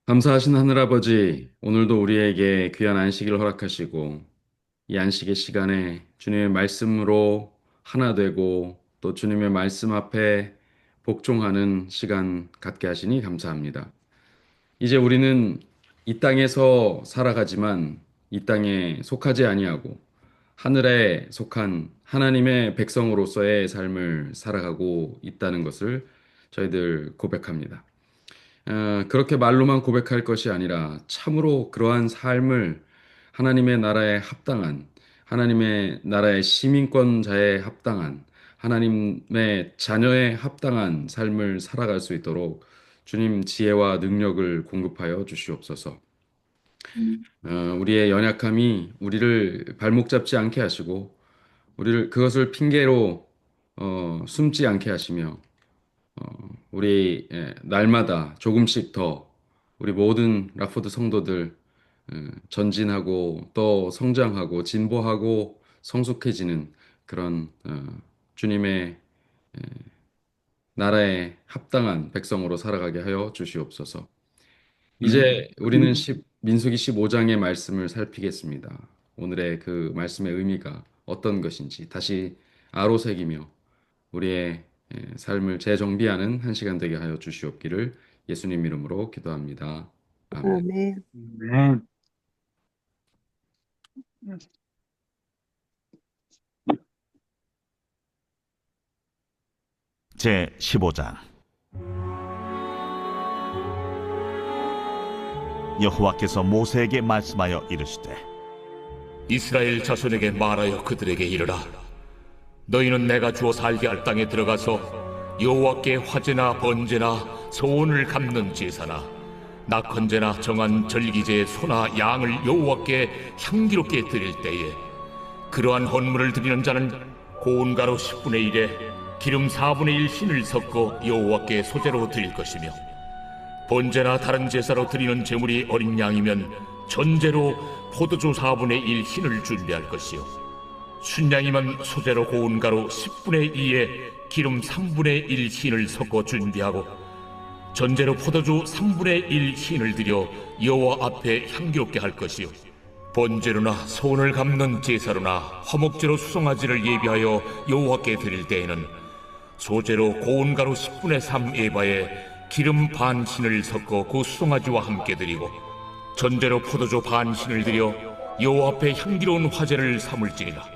감사하신 하늘아버지, 오늘도 우리에게 귀한 안식일을 허락하시고, 이 안식의 시간에 주님의 말씀으로 하나 되고, 또 주님의 말씀 앞에 복종하는 시간 갖게 하시니 감사합니다. 이제 우리는 이 땅에서 살아가지만 이 땅에 속하지 아니하고, 하늘에 속한 하나님의 백성으로서의 삶을 살아가고 있다는 것을 저희들 고백합니다. 그렇게 말로만 고백할 것이 아니라 참으로 그러한 삶을 하나님의 나라에 합당한, 하나님의 나라의 시민권자에 합당한, 하나님의 자녀에 합당한 삶을 살아갈 수 있도록 주님 지혜와 능력을 공급하여 주시옵소서. 우리의 연약함이 우리를 발목 잡지 않게 하시고, 우리를 그것을 핑계로 숨지 않게 하시며, 우리 날마다 조금씩 더 우리 모든 라포드 성도들 전진하고 또 성장하고 진보하고 성숙해지는 그런 주님의 나라에 합당한 백성으로 살아가게 하여 주시옵소서. 이제 우리는 민수기 15장의 말씀을 살피겠습니다. 오늘의 그 말씀의 의미가 어떤 것인지 다시 아로새기며 우리의 삶을 재정비하는 한 시간 되게 하여 주시옵기를 예수님 이름으로 기도합니다. 아멘. 아멘. 네. 제 15장. 여호와께서 모세에게 말씀하여 이르시되 이스라엘 자손에게 말하여 그들에게 이르라. 너희는 내가 주어 살게 할 땅에 들어가서 여호와께 화제나 번제나 소원을 갚는 제사나 낙헌제나 정한 절기제의 소나 양을 여호와께 향기롭게 드릴 때에 그러한 헌물을 드리는 자는 고운 가루 10분의 1에 기름 4분의 1 흰을 섞어 여호와께 소제로 드릴 것이며, 번제나 다른 제사로 드리는 제물이 어린 양이면 전제로 포도주 4분의 1 흰을 준비할 것이요, 순양이면 소제로 고운 가루 10분의 2에 기름 3분의 1 흰을 섞어 준비하고, 전제로 포도주 3분의 1 흰을 드려 여호와 앞에 향기롭게 할 것이요, 번제로나 소원을 갚는 제사로나 화목제로 수송아지를 예비하여 여호와께 드릴 때에는 소제로 고운 가루 10분의 3 에바에 기름 반 흰을 섞어 그 수송아지와 함께 드리고, 전제로 포도주 반 흰을 드려 여호와 앞에 향기로운 화제를 삼을지니라.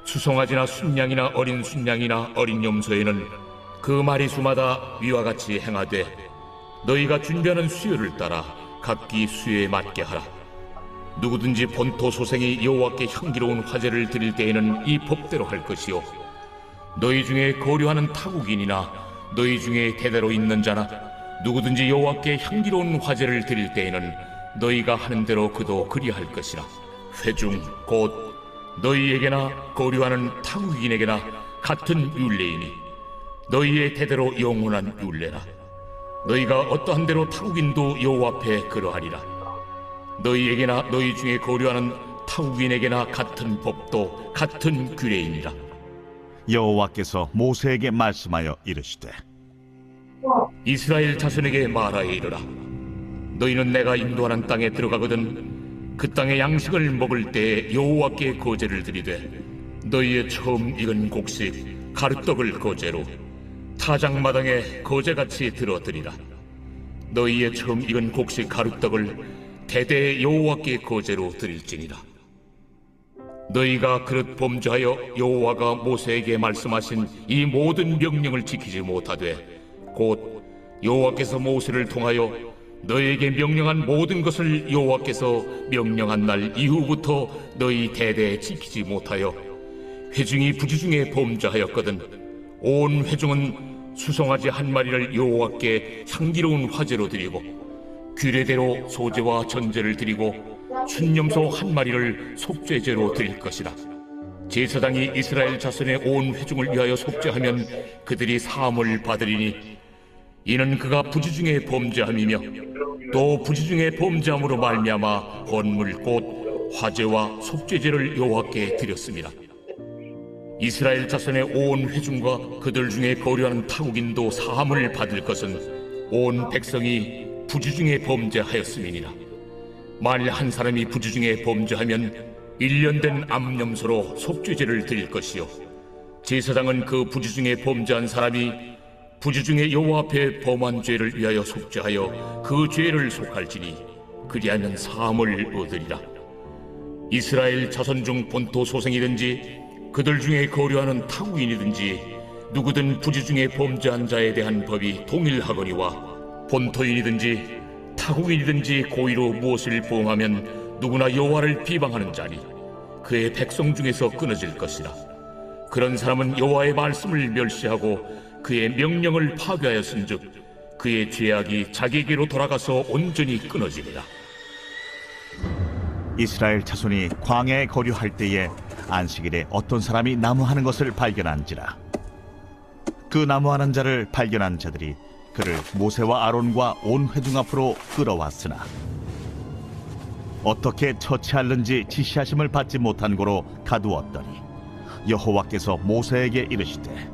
수송아지나 순양이나 어린 순양이나 어린 염소에는 그 마리수마다 위와 같이 행하되 너희가 준비하는 수요를 따라 각기 수요에 맞게 하라. 누구든지 본토 소생이 여호와께 향기로운 화제를 드릴 때에는 이 법대로 할 것이요, 너희 중에 거류하는 타국인이나 너희 중에 대대로 있는 자나 누구든지 여호와께 향기로운 화제를 드릴 때에는 너희가 하는 대로 그도 그리할 것이라. 회중 곧 너희에게나 거류하는 타국인에게나 같은 율례이니 너희의 대대로 영원한 율례라. 너희가 어떠한 대로 타국인도 여호와 앞에 그러하리라. 너희에게나 너희 중에 거류하는 타국인에게나 같은 법도 같은 규례이니라. 여호와께서 모세에게 말씀하여 이르시되 이스라엘 자손에게 말하여 이르라. 너희는 내가 인도하는 땅에 들어가거든 그 땅의 양식을 먹을 때에 여호와께 거제를 드리되 너희의 처음 익은 곡식 가루떡을 거제로 타작마당에 거제같이 들어드리라. 너희의 처음 익은 곡식 가루떡을 대대에 여호와께 거제로 드릴지니라. 너희가 그릇 범죄하여 여호와가 모세에게 말씀하신 이 모든 명령을 지키지 못하되 곧 여호와께서 모세를 통하여 너희에게 명령한 모든 것을 여호와께서 명령한 날 이후부터 너희 대대에 지키지 못하여 회중이 부지중에 범죄하였거든 온 회중은 수송아지 한 마리를 여호와께 향기로운 화제로 드리고 규례대로 소제와 전제를 드리고 순염소 한 마리를 속죄제로 드릴 것이다. 제사장이 이스라엘 자손의 온 회중을 위하여 속죄하면 그들이 사함을 받으리니 이는 그가 부지중에 범죄함이며 또 부지중에 범죄함으로 말미암아 헌물 곧 화제와 속죄제를 여호와께 드렸습니다. 이스라엘 자손의 온 회중과 그들 중에 거류하는 타국인도 사함을 받을 것은 온 백성이 부주 중에 범죄하였음이니라. 만일 한 사람이 부주 중에 범죄하면 1년 된 암염소로 속죄제를 드릴 것이요 제사장은 그 부주 중에 범죄한 사람이 부주 중에 여호와 앞에 범한 죄를 위하여 속죄하여 그 죄를 속할지니 그리하면 사함을 얻으리라. 이스라엘 자손 중 본토 소생이든지 그들 중에 거류하는 타국인이든지 누구든 부주 중에 범죄한 자에 대한 법이 동일하거니와 본토인이든지 타국인이든지 고의로 무엇을 보응하면 누구나 여호와를 비방하는 자니 그의 백성 중에서 끊어질 것이라. 그런 사람은 여호와의 말씀을 멸시하고 그의 명령을 파괴하였은즉 그의 죄악이 자기에게로 돌아가서 온전히 끊어지리라. 이스라엘 자손이 광야에 거류할 때에 안식일에 어떤 사람이 나무하는 것을 발견한지라. 그 나무하는 자를 발견한 자들이 그를 모세와 아론과 온 회중 앞으로 끌어왔으나 어떻게 처치할는지 지시하심을 받지 못한 고로 가두었더니 여호와께서 모세에게 이르시되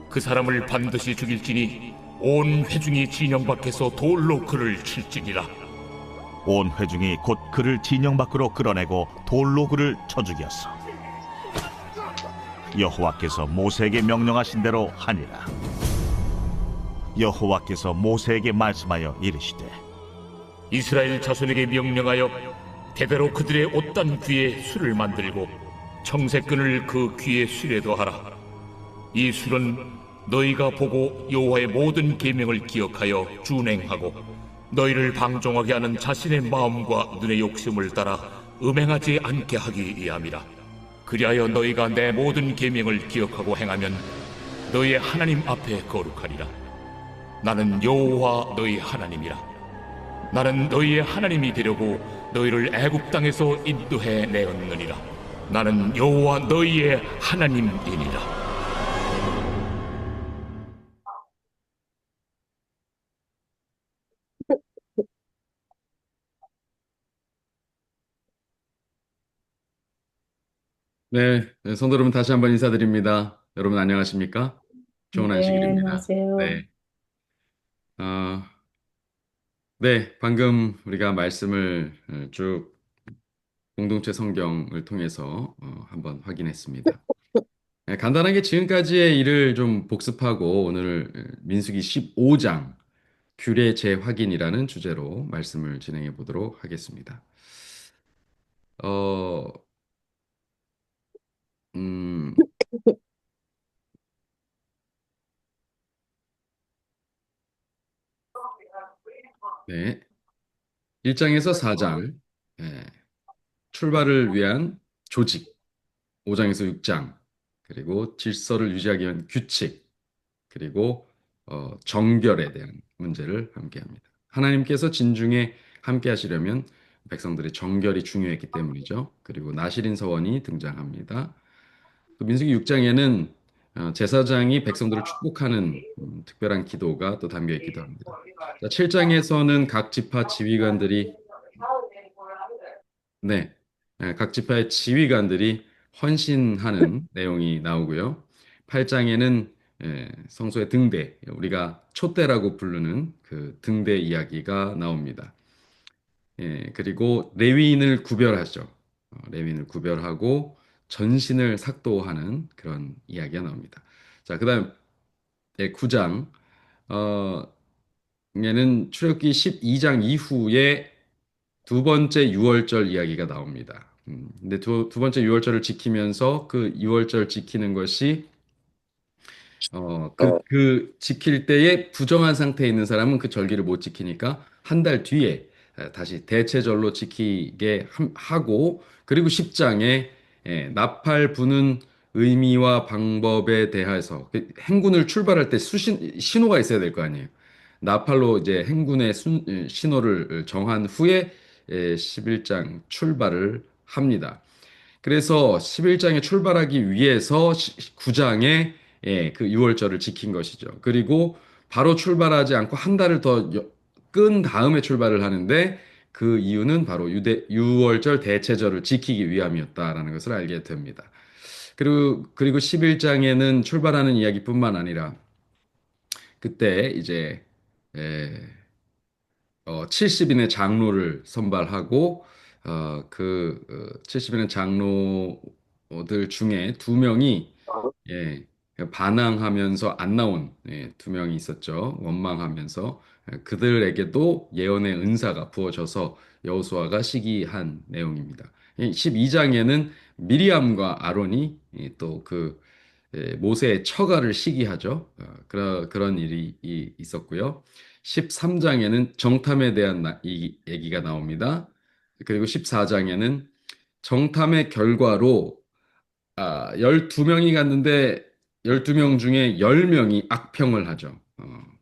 그 사람을 반드시 죽일지니 온 회중이 진영 밖에서 돌로 그를 칠지니라. 온 회중이 곧 그를 진영 밖으로 끌어내고 돌로 그를 쳐 죽였어. 여호와께서 모세에게 명령하신 대로 하니라. 여호와께서 모세에게 말씀하여 이르시되 이스라엘 자손에게 명령하여 대대로 그들의 옷단 귀에 술을 만들고 청색끈을 그 귀에 술에 더하라. 이 술은 너희가 보고 여호와의 모든 계명을 기억하여 준행하고 너희를 방종하게 하는 자신의 마음과 눈의 욕심을 따라 음행하지 않게 하기 위함이라. 그리하여 너희가 내 모든 계명을 기억하고 행하면 너희의 하나님 앞에 거룩하리라. 나는 여호와 너희 하나님이라. 나는 너희의 하나님이 되려고 너희를 애굽 땅에서 인도해 내었느니라. 나는 여호와 너희의 하나님이니라. 네, 네, 성도 여러분 다시 한번 인사드립니다. 여러분 안녕하십니까? 좋은 네, 안식일입니다. 안녕하세요. 네, 어, 네, 방금 우리가 말씀을 쭉 공동체 성경을 통해서 한번 확인했습니다. 네, 간단하게 지금까지의 일을 좀 복습하고 오늘 민수기 15장 규례 재확인이라는 주제로 말씀을 진행해 보도록 하겠습니다. 어, 음, 네, 1장에서 4장 출발을 위한 조직, 5장에서 6장, 그리고 질서를 유지하기 위한 규칙, 그리고 정결에 대한 문제를 함께 합니다. 하나님께서 진중에 함께 하시려면 백성들의 정결이 중요했기 때문이죠. 그리고 나실인 서원이 등장합니다. 또 민수기 6장에는 제사장이 백성들을 축복하는 특별한 기도가 또 담겨 있기도 합니다. 자, 7장에서는 각 지파 지휘관들이 네, 각 지파의 지휘관들이 헌신하는 내용이 나오고요. 8장에는 성소의 등대, 우리가 촛대라고 부르는 그 등대 이야기가 나옵니다. 그리고 레위인을 구별하죠. 레위인을 구별하고 전신을 삭도하는 그런 이야기가 나옵니다. 자, 그다음 9장 에는 출애굽기 12장 이후에 두 번째 유월절 이야기가 나옵니다. 근데 두 번째 유월절을 지키면서 그 유월절 지키는 것이 그 지킬 때에 부정한 상태에 있는 사람은 그 절기를 못 지키니까 한 달 뒤에 다시 대체절로 지키게 하고 그리고 10장에 나팔 부는 의미와 방법에 대해서 그 행군을 출발할 때 신호가 있어야 될 거 아니에요. 나팔로 이제 행군의 신호를 정한 후에 11장 출발을 합니다. 그래서 11장에 출발하기 위해서 9장에 그 6월절을 지킨 것이죠. 그리고 바로 출발하지 않고 한 달을 더 끈 다음에 출발을 하는데 그 이유는 바로 6월절 대체절을 지키기 위함이었다라는 것을 알게 됩니다. 그리고 11장에는 출발하는 이야기뿐만 아니라 그때 이제 70인의 장로를 선발하고 70인의 장로들 중에 두 명이 예, 반항하면서 안 나온 두 명이 있었죠. 원망하면서 그들에게도 예언의 은사가 부어져서 여호수아가 시기한 내용입니다. 12장에는 미리암과 아론이 또그 모세의 처가를 시기하죠. 그런 일이 있었고요. 13장에는 정탐에 대한 이 얘기가 나옵니다. 그리고 14장에는 정탐의 결과로 12명이 갔는데 12명 중에 10명이 악평을 하죠.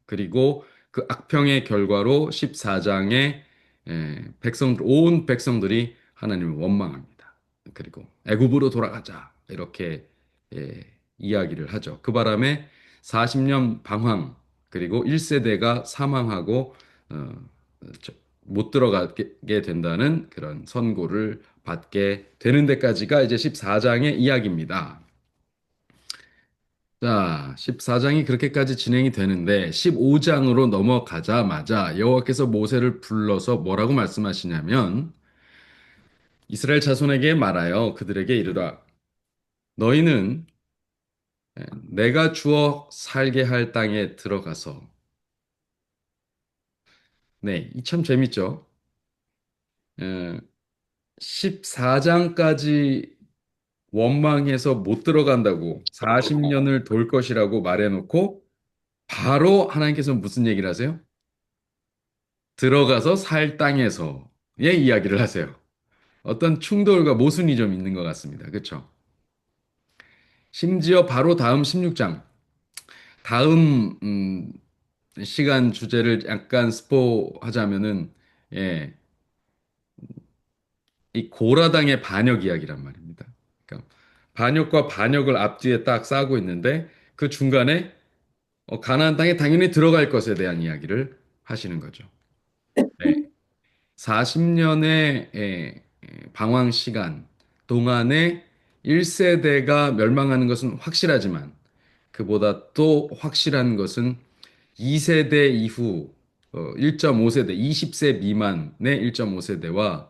그리고 그 악평의 결과로 14장에 온 백성들이 하나님을 원망합니다. 그리고 애굽으로 돌아가자. 이렇게 예, 이야기를 하죠. 그 바람에 40년 방황, 그리고 1세대가 사망하고 어, 저- 못 들어가게 된다는 그런 선고를 받게 되는 데까지가 이제 14장의 이야기입니다. 자, 14장이 그렇게까지 진행이 되는데 15장으로 넘어가자마자 여호와께서 모세를 불러서 뭐라고 말씀하시냐면 이스라엘 자손에게 말하여 그들에게 이르라 너희는 내가 주어 살게 할 땅에 들어가서 네, 이 참 재밌죠. 14장까지 원망해서 못 들어간다고 40년을 돌 것이라고 말해놓고 바로 하나님께서 무슨 얘기를 하세요? 들어가서 살 땅에서의 이야기를 하세요. 어떤 충돌과 모순이 좀 있는 것 같습니다. 그렇죠? 심지어 바로 다음 16장, 다음 시간 주제를 약간 스포하자면은 예, 이 고라당의 반역 이야기란 말입니다. 그러니까 반역과 반역을 앞뒤에 딱 싸고 있는데 그 중간에 가나안 땅에 당연히 들어갈 것에 대한 이야기를 하시는 거죠. 네. 40년의 방황 시간 동안에 1세대가 멸망하는 것은 확실하지만 그보다 또 확실한 것은 2세대 이후 1.5세대, 20세 미만의 1.5세대와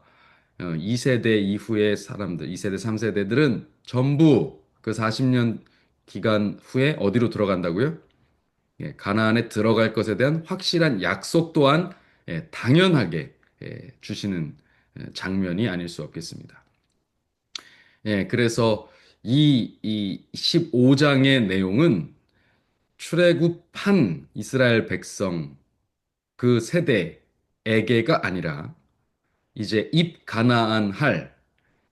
2세대 이후의 사람들, 2세대, 3세대들은 전부 그 40년 기간 후에 어디로 들어간다고요? 가나안에 들어갈 것에 대한 확실한 약속 또한 당연하게 주시는 장면이 아닐 수 없겠습니다. 그래서 이 15장의 내용은 출애굽한 이스라엘 백성 그 세대에게가 아니라 이제 입 가나안 할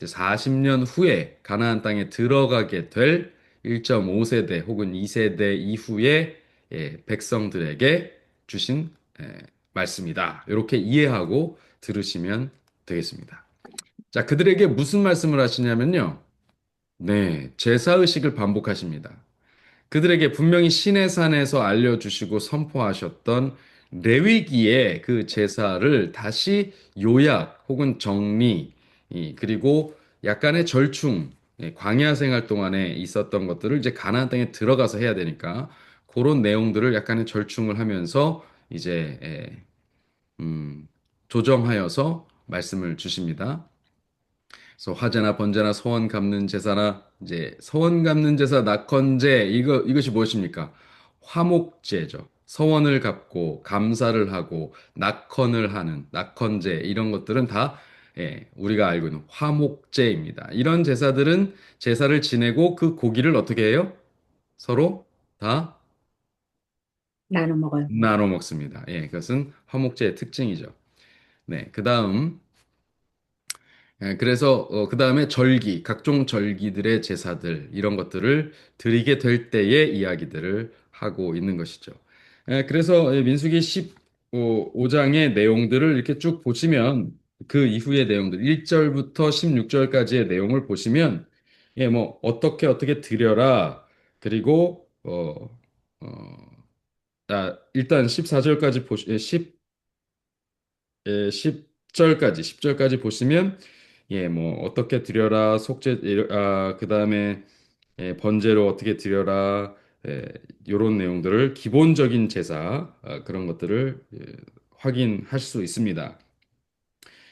40년 후에 가나안 땅에 들어가게 될 1.5세대 혹은 2세대 이후의 백성들에게 주신 말씀이다. 이렇게 이해하고 들으시면 되겠습니다. 자, 그들에게 무슨 말씀을 하시냐면요. 네, 제사의식을 반복하십니다. 그들에게 분명히 신의 산에서 알려주시고 선포하셨던 레위기의 그 제사를 다시 요약 혹은 정리, 그리고 약간의 절충, 광야 생활 동안에 있었던 것들을 이제 가나안 땅에 들어가서 해야 되니까 그런 내용들을 약간의 절충을 하면서 이제 조정하여서 말씀을 주십니다. 그래서 화제나 번제나 소원 갚는 제사나 이제 소원 갚는 제사 낙헌제 이것이 무엇입니까? 화목제죠. 서원을 갚고 감사를 하고 낙헌을 하는 낙헌제 이런 것들은 다 우리가 알고 있는 화목제입니다. 이런 제사들은 제사를 지내고 그 고기를 어떻게 해요? 서로 다 나눠 먹어요. 나눠 먹습니다. 그것은 화목제의 특징이죠. 네, 그다음 그래서 그 다음에 절기, 각종 절기들의 제사들 이런 것들을 드리게 될 때의 이야기들을 하고 있는 것이죠. 그래서 민수기 15장의 내용들을 이렇게 쭉 보시면 그 이후의 내용들 1절부터 16절까지의 내용을 보시면 뭐 어떻게 드려라 그리고 일단 14절까지 보시 10절까지 보시면 뭐 어떻게 드려라 속죄 그다음에 번제로 어떻게 드려라 요런 내용들을 기본적인 제사 그런 것들을 확인할 수 있습니다.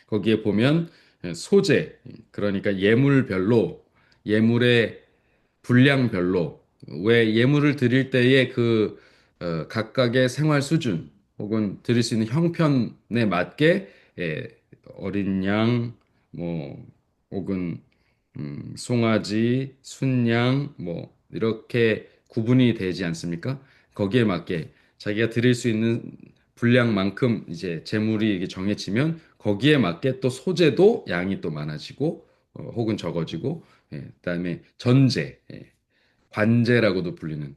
거기에 보면 소재, 그러니까 예물별로, 예물의 분량별로, 왜 예물을 드릴 때에 각각의 생활 수준 혹은 드릴 수 있는 형편에 맞게 어린 양, 뭐 혹은 송아지, 순양, 뭐 이렇게 구분이 되지 않습니까? 거기에 맞게 자기가 드릴 수 있는 분량만큼 이제 재물이 이게 정해지면 거기에 맞게 또 소재도 양이 또 많아지고 혹은 적어지고 그다음에 전제, 관제라고도 불리는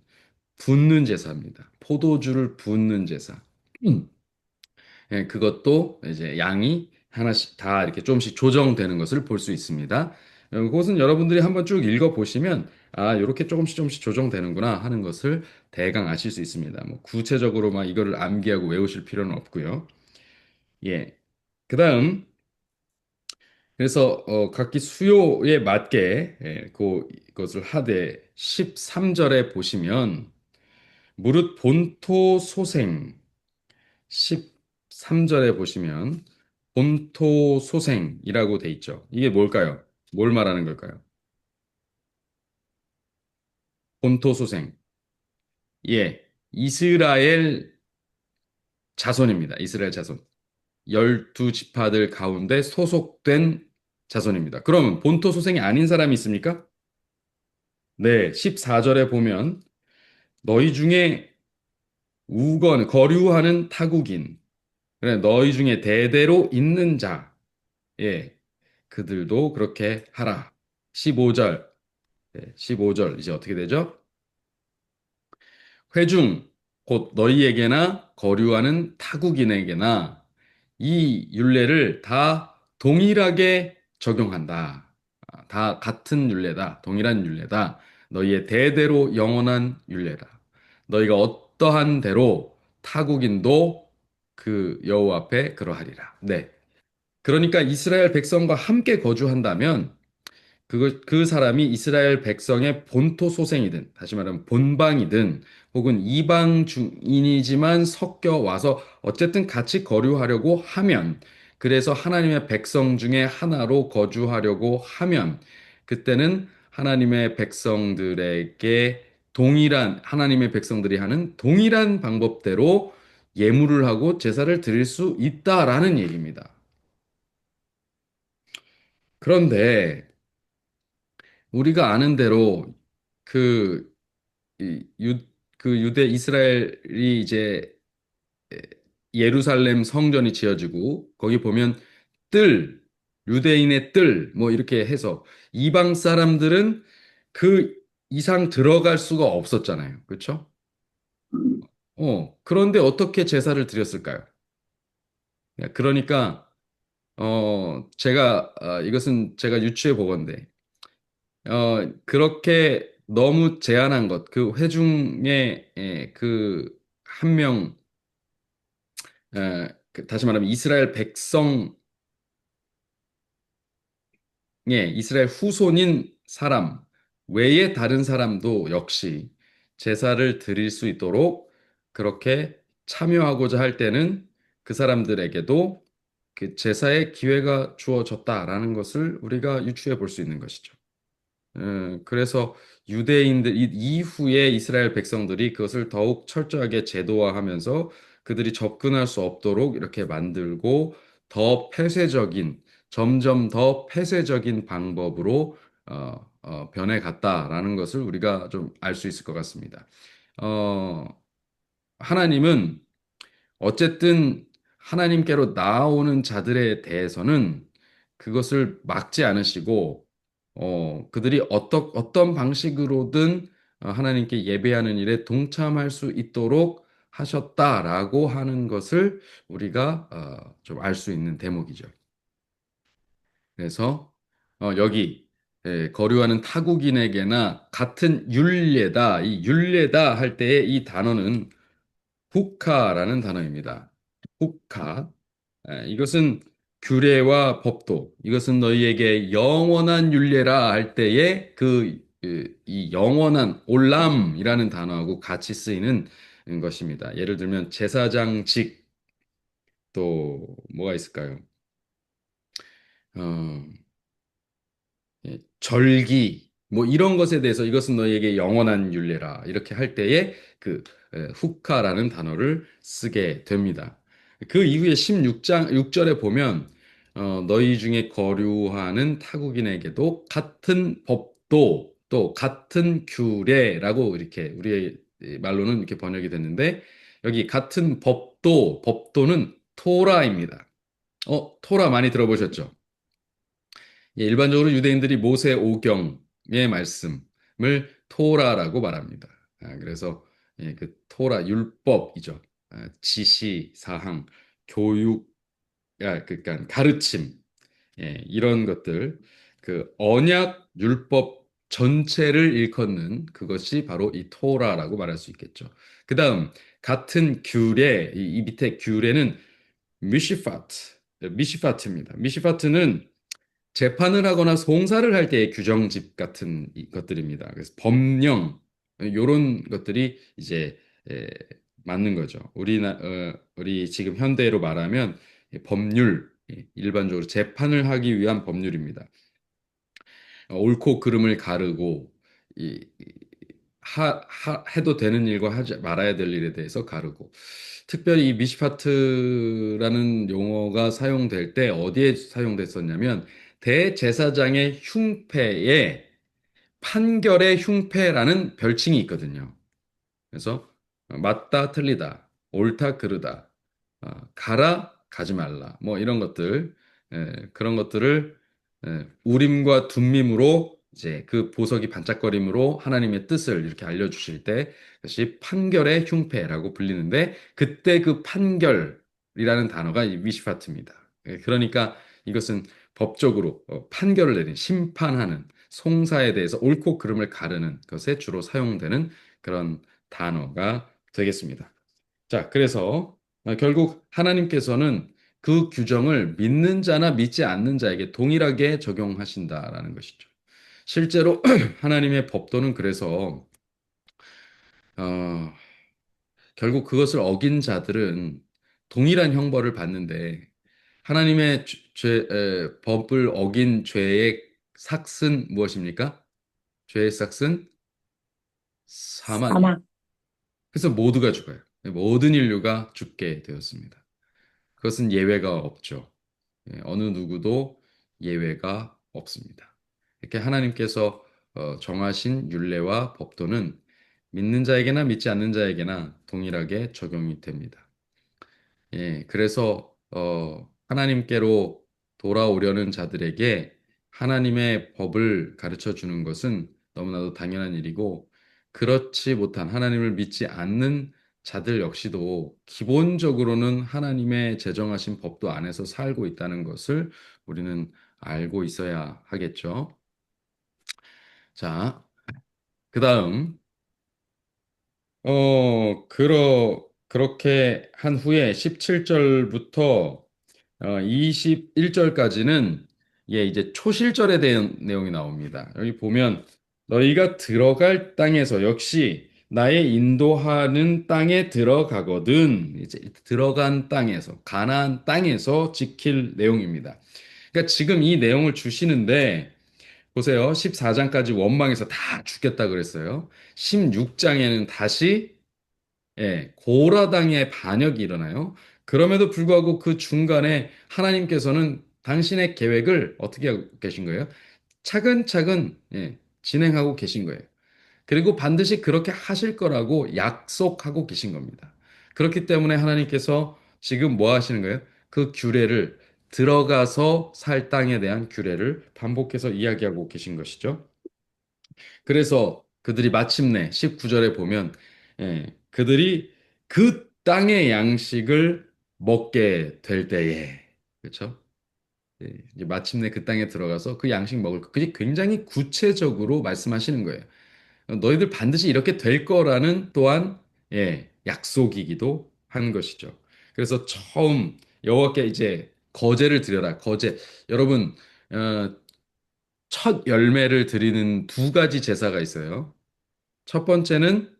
붓는 제사입니다. 포도주를 붓는 제사. 음. 그것도 이제 양이 하나씩 다 이렇게 조금씩 조정되는 것을 볼 수 있습니다. 그것은 여러분들이 한번 쭉 읽어 보시면 아, 이렇게 조금씩 조금씩 조정되는구나 하는 것을 대강 아실 수 있습니다. 뭐 구체적으로 막 이거를 암기하고 외우실 필요는 없고요. 예. 그다음 그래서 각기 수요에 맞게 그것을 하되 13절에 보시면 무릇 본토 소생 13절에 보시면 본토 소생이라고 돼 있죠. 이게 뭘까요? 뭘 말하는 걸까요? 본토 소생. 예, 이스라엘 자손입니다. 이스라엘 자손. 12지파들 가운데 소속된 자손입니다. 그러면 본토 소생이 아닌 사람이 있습니까? 네, 14절에 보면 너희 중에 거류하는 타국인, 그래, 너희 중에 대대로 있는 자, 예, 그들도 그렇게 하라. 15절, 15절, 이제 어떻게 되죠? 회중, 곧 너희에게나 거류하는 타국인에게나 이 율례를 다 동일하게 적용한다. 다 같은 율례다. 동일한 율례다. 너희의 대대로 영원한 율례다. 너희가 어떠한 대로 타국인도 그 여호와 앞에 그러하리라. 네. 그러니까 이스라엘 백성과 함께 거주한다면 그 사람이 이스라엘 백성의 본토 소생이든, 다시 말하면 본방이든, 혹은 이방 주인이지만 섞여 와서 어쨌든 같이 거류하려고 하면, 그래서 하나님의 백성 중에 하나로 거주하려고 하면, 그때는 하나님의 백성들에게 하나님의 백성들이 하는 동일한 방법대로 예물을 하고 제사를 드릴 수 있다라는 얘기입니다. 그런데 우리가 아는 대로 그, 이 그 유대 이스라엘이 이제 예루살렘 성전이 지어지고 거기 보면 뜰, 유대인의 뜰, 뭐 이렇게 해서 이방 사람들은 그 이상 들어갈 수가 없었잖아요. 그렇죠? 그런데 어떻게 제사를 드렸을까요? 그러니까 이것은 제가 유추해 보건데 그렇게 너무 제한한 것, 그 회중의 그 한 명, 다시 말하면 이스라엘 백성의 이스라엘 후손인 사람 외에 다른 사람도 역시 제사를 드릴 수 있도록 그렇게 참여하고자 할 때는 그 사람들에게도 그 제사의 기회가 주어졌다라는 것을 우리가 유추해 볼 수 있는 것이죠. 그래서 이후에 이스라엘 백성들이 그것을 더욱 철저하게 제도화하면서 그들이 접근할 수 없도록 이렇게 만들고 더 폐쇄적인, 점점 더 폐쇄적인 방법으로 변해갔다라는 것을 우리가 좀 알 수 있을 것 같습니다. 어, 하나님은 어쨌든 하나님께로 나아오는 자들에 대해서는 그것을 막지 않으시고, 그들이 어떤 방식으로든 하나님께 예배하는 일에 동참할 수 있도록 하셨다라고 하는 것을 우리가 좀 알 수 있는 대목이죠. 그래서 여기 거류하는 타국인에게나 같은 율례다, 이 율례다 할 때의 이 단어는 후카라는 단어입니다. 후카. 이것은 규례와 법도, 이것은 너희에게 영원한 율례라 할 때에 이 영원한 올람이라는 단어하고 같이 쓰이는 것입니다. 예를 들면 제사장직 또 뭐가 있을까요? 어, 예, 절기 뭐 이런 것에 대해서 이것은 너희에게 영원한 율례라 이렇게 할 때에 그 후카라는 단어를 쓰게 됩니다. 그 이후에 16장 6절에 보면 너희 중에 거류하는 타국인에게도 같은 법도 또 같은 규례라고 이렇게 우리의 말로는 이렇게 번역이 됐는데 여기 같은 법도는 토라입니다. 토라 많이 들어보셨죠? 예, 일반적으로 유대인들이 모세 오경의 말씀을 토라라고 말합니다. 그래서 예, 그 토라 율법이죠. 지시, 사항, 교육, 그러니까 가르침, 예, 이런 것들, 그 언약 율법 전체를 일컫는 그것이 바로 이 토라라고 말할 수 있겠죠. 그 다음 같은 규례, 이 밑에 규례는 미시파트입니다. 미시파트는 재판을 하거나 송사를 할 때의 규정집 같은 것들입니다. 그래서 법령 이런 것들이 이제 에, 맞는 거죠. 우리 지금 현대로 말하면 법률 일반적으로 재판을 하기 위한 법률입니다. 옳고 그름을 가르고 해도 되는 일과 하지 말아야 될 일에 대해서 가르고 특별히 이 미시파트라는 용어가 사용될 때 어디에 사용됐었냐면 대제사장의 흉패에 판결의 흉패라는 별칭이 있거든요. 그래서 맞다, 틀리다, 옳다, 그르다, 가라, 가지 말라, 뭐 이런 것들, 그런 것들을 우림과 둠밈으로 이제 그 보석이 반짝거림으로 하나님의 뜻을 이렇게 알려주실 때 그것이 판결의 흉패라고 불리는데 그때 그 판결이라는 단어가 이 미시파트입니다. 그러니까 이것은 법적으로 판결을 내린 심판하는 송사에 대해서 옳고 그름을 가르는 것에 주로 사용되는 그런 단어가 되겠습니다. 자, 그래서 결국 하나님께서는 그 규정을 믿는 자나 믿지 않는 자에게 동일하게 적용하신다라는 것이죠. 실제로 하나님의 법도는 그래서 어, 결국 그것을 어긴 자들은 동일한 형벌을 받는데 하나님의 법을 어긴 죄의 삭은 무엇입니까? 죄의 삭은 사망이에요. 사막. 그래서 모두가 죽어요. 모든 인류가 죽게 되었습니다. 그것은 예외가 없죠. 어느 누구도 예외가 없습니다. 이렇게 하나님께서 정하신 율례와 법도는 믿는 자에게나 믿지 않는 자에게나 동일하게 적용이 됩니다. 예, 그래서 하나님께로 돌아오려는 자들에게 하나님의 법을 가르쳐 주는 것은 너무나도 당연한 일이고 그렇지 못한 하나님을 믿지 않는 자들 역시도 기본적으로는 하나님의 제정하신 법도 안에서 살고 있다는 것을 우리는 알고 있어야 하겠죠. 자, 그다음 그렇게 한 후에 17절부터 21절까지는 예, 이제 초실절에 대한 내용이 나옵니다. 여기 보면 너희가 들어갈 땅에서 역시 나의 인도하는 땅에 들어가거든. 이제 들어간 땅에서 가나안 땅에서 지킬 내용입니다. 그러니까 지금 이 내용을 주시는데 보세요. 14장까지 원망에서 다 죽겠다 그랬어요. 16장에는 다시 고라당의 반역이 일어나요. 그럼에도 불구하고 그 중간에 하나님께서는 당신의 계획을 어떻게 하고 계신 거예요? 차근차근 진행하고 계신 거예요. 그리고 반드시 그렇게 하실 거라고 약속하고 계신 겁니다. 그렇기 때문에 하나님께서 지금 뭐 하시는 거예요? 그 규례를 들어가서 살 땅에 대한 규례를 반복해서 이야기하고 계신 것이죠. 그래서 그들이 마침내 19절에 보면 그들이 그 땅의 양식을 먹게 될 때에 그렇죠? 이제 마침내 그 땅에 들어가서 그 양식 먹을 거. 그게 굉장히 구체적으로 말씀하시는 거예요. 너희들 반드시 이렇게 될 거라는 또한 약속이기도 한 것이죠. 그래서 처음 여호와께 이제 거제를 드려라. 거제. 여러분 어, 첫 열매를 드리는 두 가지 제사가 있어요. 첫 번째는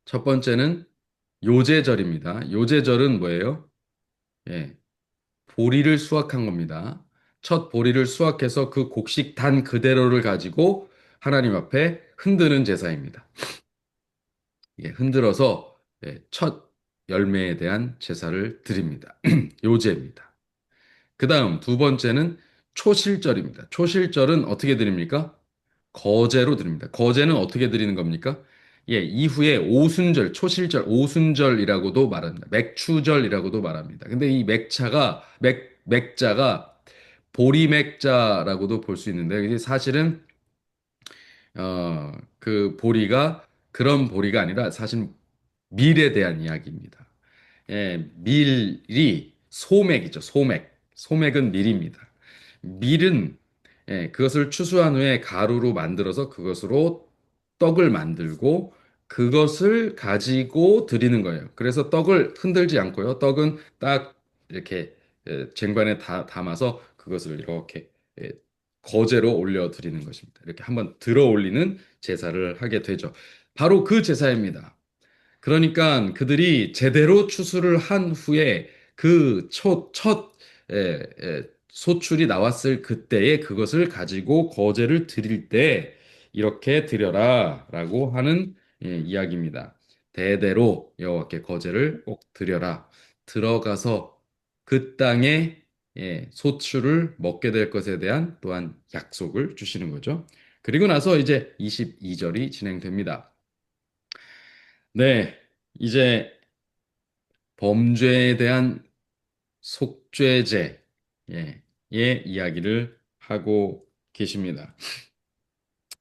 첫 번째는 요제절입니다. 요제절은 뭐예요? 예, 보리를 수확한 겁니다. 첫 보리를 수확해서 그 곡식 단 그대로를 가지고 하나님 앞에 흔드는 제사입니다. 예, 흔들어서 첫 열매에 대한 제사를 드립니다. 요제입니다. 그 다음 두 번째는 초실절입니다. 초실절은 어떻게 드립니까? 거제로 드립니다. 거제는 어떻게 드리는 겁니까? 예, 이후에 오순절, 초실절, 오순절이라고도 말합니다. 맥추절이라고도 말합니다. 근데 이 맥자가 보리맥자라고도 볼 수 있는데, 이게 사실은, 그 보리가 그런 보리가 아니라 사실 밀에 대한 이야기입니다. 예, 밀이 소맥이죠. 소맥. 소맥은 밀입니다. 밀은 그것을 추수한 후에 가루로 만들어서 그것으로 떡을 만들고 그것을 가지고 드리는 거예요. 그래서 떡을 흔들지 않고요. 떡은 딱 이렇게 쟁반에 담아서 그것을 이렇게 예, 거제로 올려 드리는 것입니다. 이렇게 한번 들어 올리는 제사를 하게 되죠. 바로 그 제사입니다. 그러니까 그들이 제대로 추수를 한 후에 그 소출이 나왔을 그때에 그것을 가지고 거제를 드릴 때 이렇게 드려라 라고 하는 이야기입니다. 대대로 여호와께 거제를 꼭 드려라. 들어가서 그 땅에 소출을 먹게 될 것에 대한 또한 약속을 주시는 거죠. 그리고 나서 이제 22절이 진행됩니다. 네, 이제 범죄에 대한 속죄제, 의 이야기를 하고 계십니다.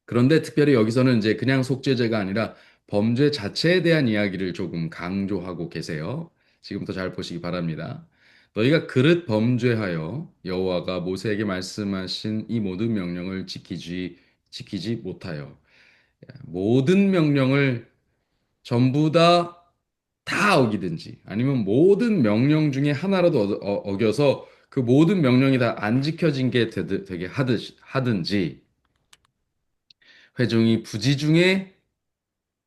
그런데 특별히 여기서는 이제 그냥 속죄제가 아니라 범죄 자체에 대한 이야기를 조금 강조하고 계세요. 지금부터 잘 보시기 바랍니다. 너희가 그릇 범죄하여 여호와가 모세에게 말씀하신 이 모든 명령을 지키지 못하여 모든 명령을 전부 다 어기든지 아니면 모든 명령 중에 하나라도 어겨서 그 모든 명령이 다 안 지켜진 게 되게 하든지 회중이 부지 중에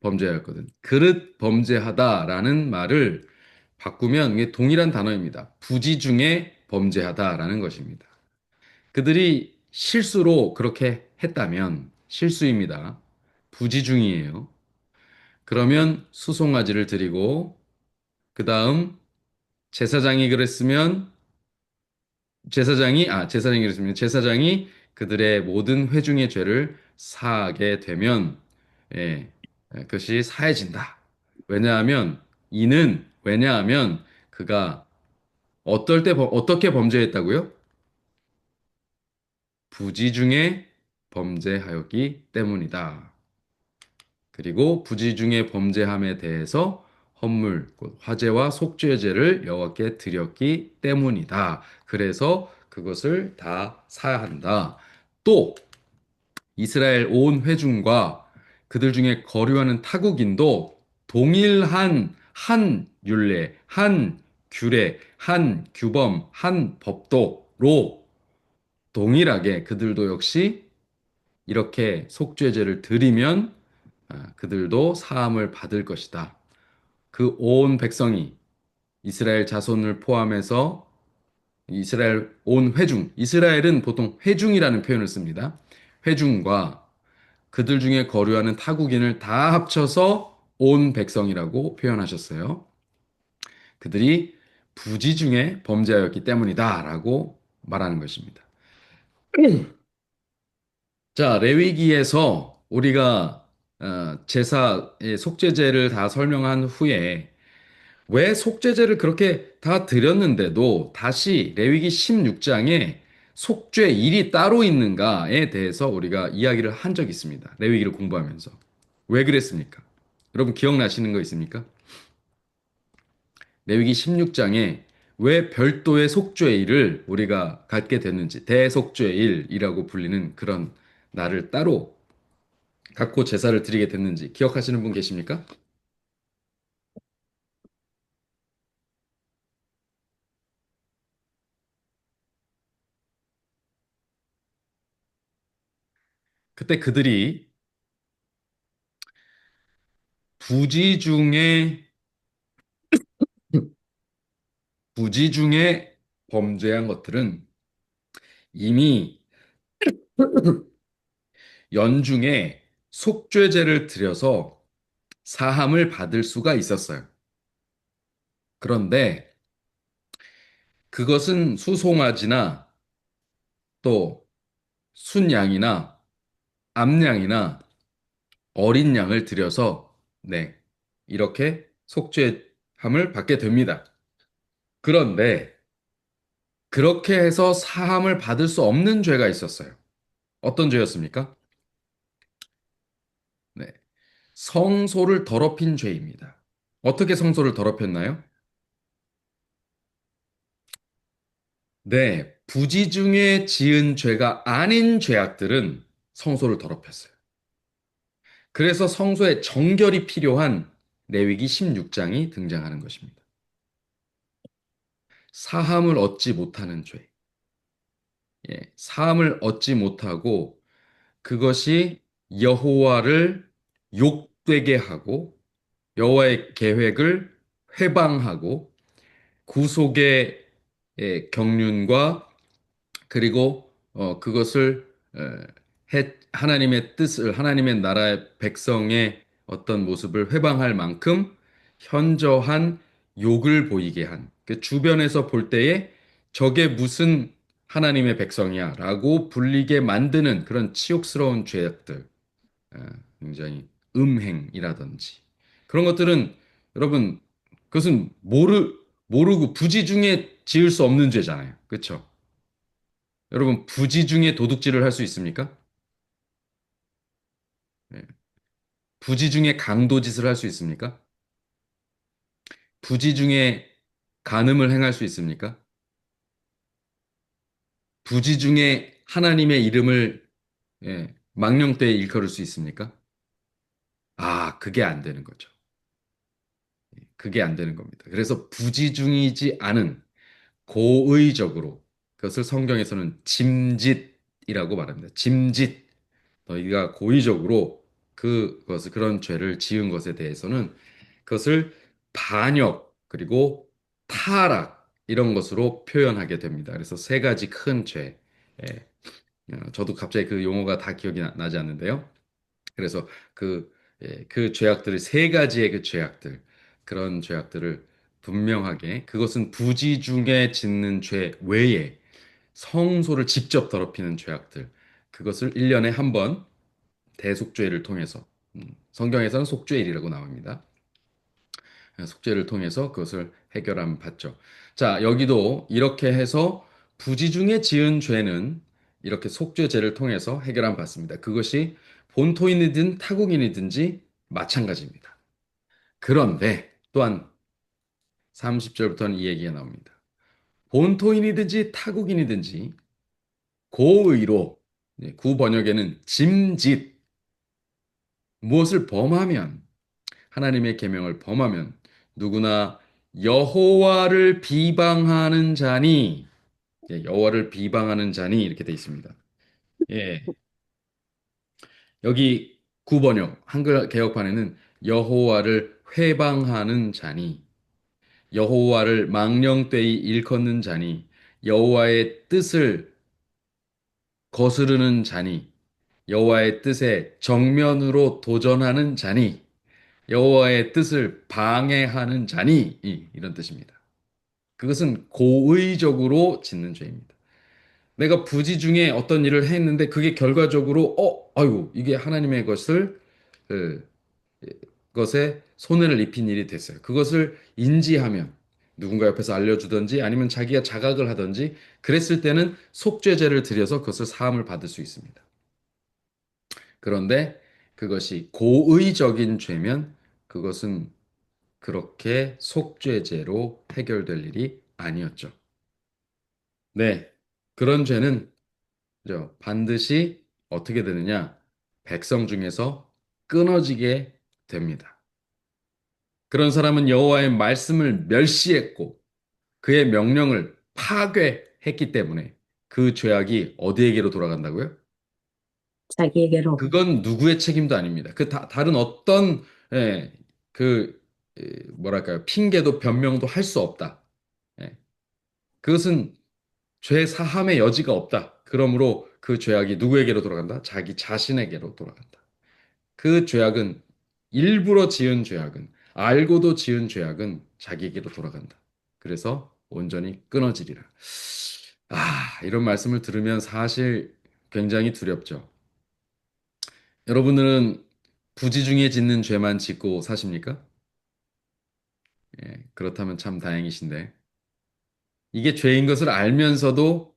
범죄하였거든. 그릇 범죄하다라는 말을 바꾸면 이게 동일한 단어입니다. 부지 중에 범죄하다라는 것입니다. 그들이 실수로 그렇게 했다면 실수입니다. 부지 중이에요. 그러면 수송아지를 드리고 그 다음 제사장이 그랬으면 제사장이 그랬으면 제사장이 그들의 모든 회중의 죄를 사하게 되면 예, 그것이 사해진다. 왜냐하면 그가 어떻게 범죄했다고요? 부지 중에 범죄하였기 때문이다. 그리고 부지 중에 범죄함에 대해서 헌물, 곧 화제와 속죄제를 여호와께 드렸기 때문이다. 그래서 그것을 다 사야 한다. 또 이스라엘 온 회중과 그들 중에 거류하는 타국인도 동일한 한 율례, 한 규례, 한 규범, 한 법도로 동일하게 그들도 역시 이렇게 속죄제를 드리면 그들도 사함을 받을 것이다. 그 온 백성이 이스라엘 자손을 포함해서 이스라엘 온 회중, 이스라엘은 보통 회중이라는 표현을 씁니다. 회중과 그들 중에 거류하는 타국인을 다 합쳐서 온 백성이라고 표현하셨어요. 그들이 부지 중에 범죄하였기 때문이다라고 말하는 것입니다. 자, 레위기에서 우리가 제사의 속죄제를 다 설명한 후에 왜 속죄제를 그렇게 다 드렸는데도 다시 레위기 16장에 속죄일이 따로 있는가에 대해서 우리가 이야기를 한 적이 있습니다. 레위기를 공부하면서. 왜 그랬습니까? 여러분 기억나시는 거 있습니까? 레위기 16장에 왜 별도의 속죄일을 우리가 갖게 됐는지, 대속죄일이라고 불리는 그런 날을 따로 갖고 제사를 드리게 됐는지 기억하시는 분 계십니까? 그때 그들이 부지 중에 부지 중에 범죄한 것들은 이미 연중에 속죄제를 드려서 사함을 받을 수가 있었어요. 그런데 그것은 수송아지나 또 순양이나 암양이나 어린 양을 들여서 네, 이렇게 속죄함을 받게 됩니다. 그런데 그렇게 해서 사함을 받을 수 없는 죄가 있었어요. 어떤 죄였습니까? 네, 성소를 더럽힌 죄입니다. 어떻게 성소를 더럽혔나요? 네, 부지 중에 지은 죄가 아닌 죄악들은 성소를 더럽혔어요. 그래서 성소에 정결이 필요한 레위기 16장이 등장하는 것입니다. 사함을 얻지 못하는 죄. 예, 사함을 얻지 못하고 그것이 여호와를 욕되게 하고 여호와의 계획을 회방하고 구속의 경륜과 그리고 그것을 하나님의 뜻을 하나님의 나라의 백성의 어떤 모습을 회방할 만큼 현저한 욕을 보이게 한 그 주변에서 볼 때에 저게 무슨 하나님의 백성이야라고 불리게 만드는 그런 치욕스러운 죄악들, 어, 굉장히 음행이라든지 그런 것들은 여러분 그것은 모르고 부지 중에 지을 수 없는 죄잖아요. 그렇죠? 여러분, 부지 중에 도둑질을 할 수 있습니까? 네. 부지 중에 강도짓을 할 수 있습니까? 부지 중에 간음을 행할 수 있습니까? 부지 중에 하나님의 이름을 망령되이 일컬을 수 있습니까? 아, 그게 안 되는 거죠. 그게 안 되는 겁니다. 그래서 부지 중이지 않은 고의적으로 그것을 성경에서는 짐짓이라고 말합니다. 짐짓. 너희가 고의적으로 그런 죄를 지은 것에 대해서는 그것을 반역 그리고 타락 이런 것으로 표현하게 됩니다. 그래서 세 가지 큰 죄. 예. 저도 갑자기 그 용어가 다 기억이 나지 않는데요. 그래서 그 죄악들을 세 가지의 그 죄악들 그런 죄악들을 분명하게 그것은 부지 중에 짓는 죄 외에 성소를 직접 더럽히는 죄악들 그것을 1년에 한 번 대속죄를 통해서 성경에서는 속죄일이라고 나옵니다. 속죄를 통해서 그것을 해결함 받죠. 자, 여기도 이렇게 해서 부지 중에 지은 죄는 이렇게 속죄제를 통해서 해결함 받습니다. 그것이 본토인이든 타국인이든지 마찬가지입니다. 그런데 또한 30절부터는 이 얘기가 나옵니다. 본토인이든지 타국인이든지 고의로 구 번역에는 짐짓 무엇을 범하면 하나님의 계명을 범하면 누구나 여호와를 비방하는 자니 여호와를 비방하는 자니 이렇게 돼 있습니다. 예. 여기 구번역 한글 개혁판에는 여호와를 회방하는 자니 여호와를 망령되이 일컫는 자니 여호와의 뜻을 거스르는 자니 여호와의 뜻에 정면으로 도전하는 자니 여호와의 뜻을 방해하는 자니 이런 뜻입니다. 그것은 고의적으로 짓는 죄입니다. 내가 부지 중에 어떤 일을 했는데 그게 결과적으로 아이고 이게 하나님의 그, 것에 손해를 입힌 일이 됐어요. 그것을 인지하면 누군가 옆에서 알려주든지 아니면 자기가 자각을 하든지 그랬을 때는 속죄제를 드려서 그것을 사함을 받을 수 있습니다. 그런데 그것이 고의적인 죄면 그것은 그렇게 속죄제로 해결될 일이 아니었죠. 네. 그런 죄는 반드시 어떻게 되느냐? 백성 중에서 끊어지게 됩니다. 그런 사람은 여호와의 말씀을 멸시했고 그의 명령을 파괴했기 때문에 그 죄악이 어디에게로 돌아간다고요? 자기에게로. 그건 누구의 책임도 아닙니다. 다른 어떤 예, 그 뭐랄까요? 핑계도 변명도 할 수 없다. 예, 그것은 죄 사함의 여지가 없다. 그러므로 그 죄악이 누구에게로 돌아간다? 자기 자신에게로 돌아간다. 그 죄악은 일부러 지은 죄악은 알고도 지은 죄악은 자기에게로 돌아간다. 그래서 온전히 끊어지리라. 이런 말씀을 들으면 사실 굉장히 두렵죠. 여러분들은 부지 중에 짓는 죄만 짓고 사십니까? 예, 그렇다면 참 다행이신데 이게 죄인 것을 알면서도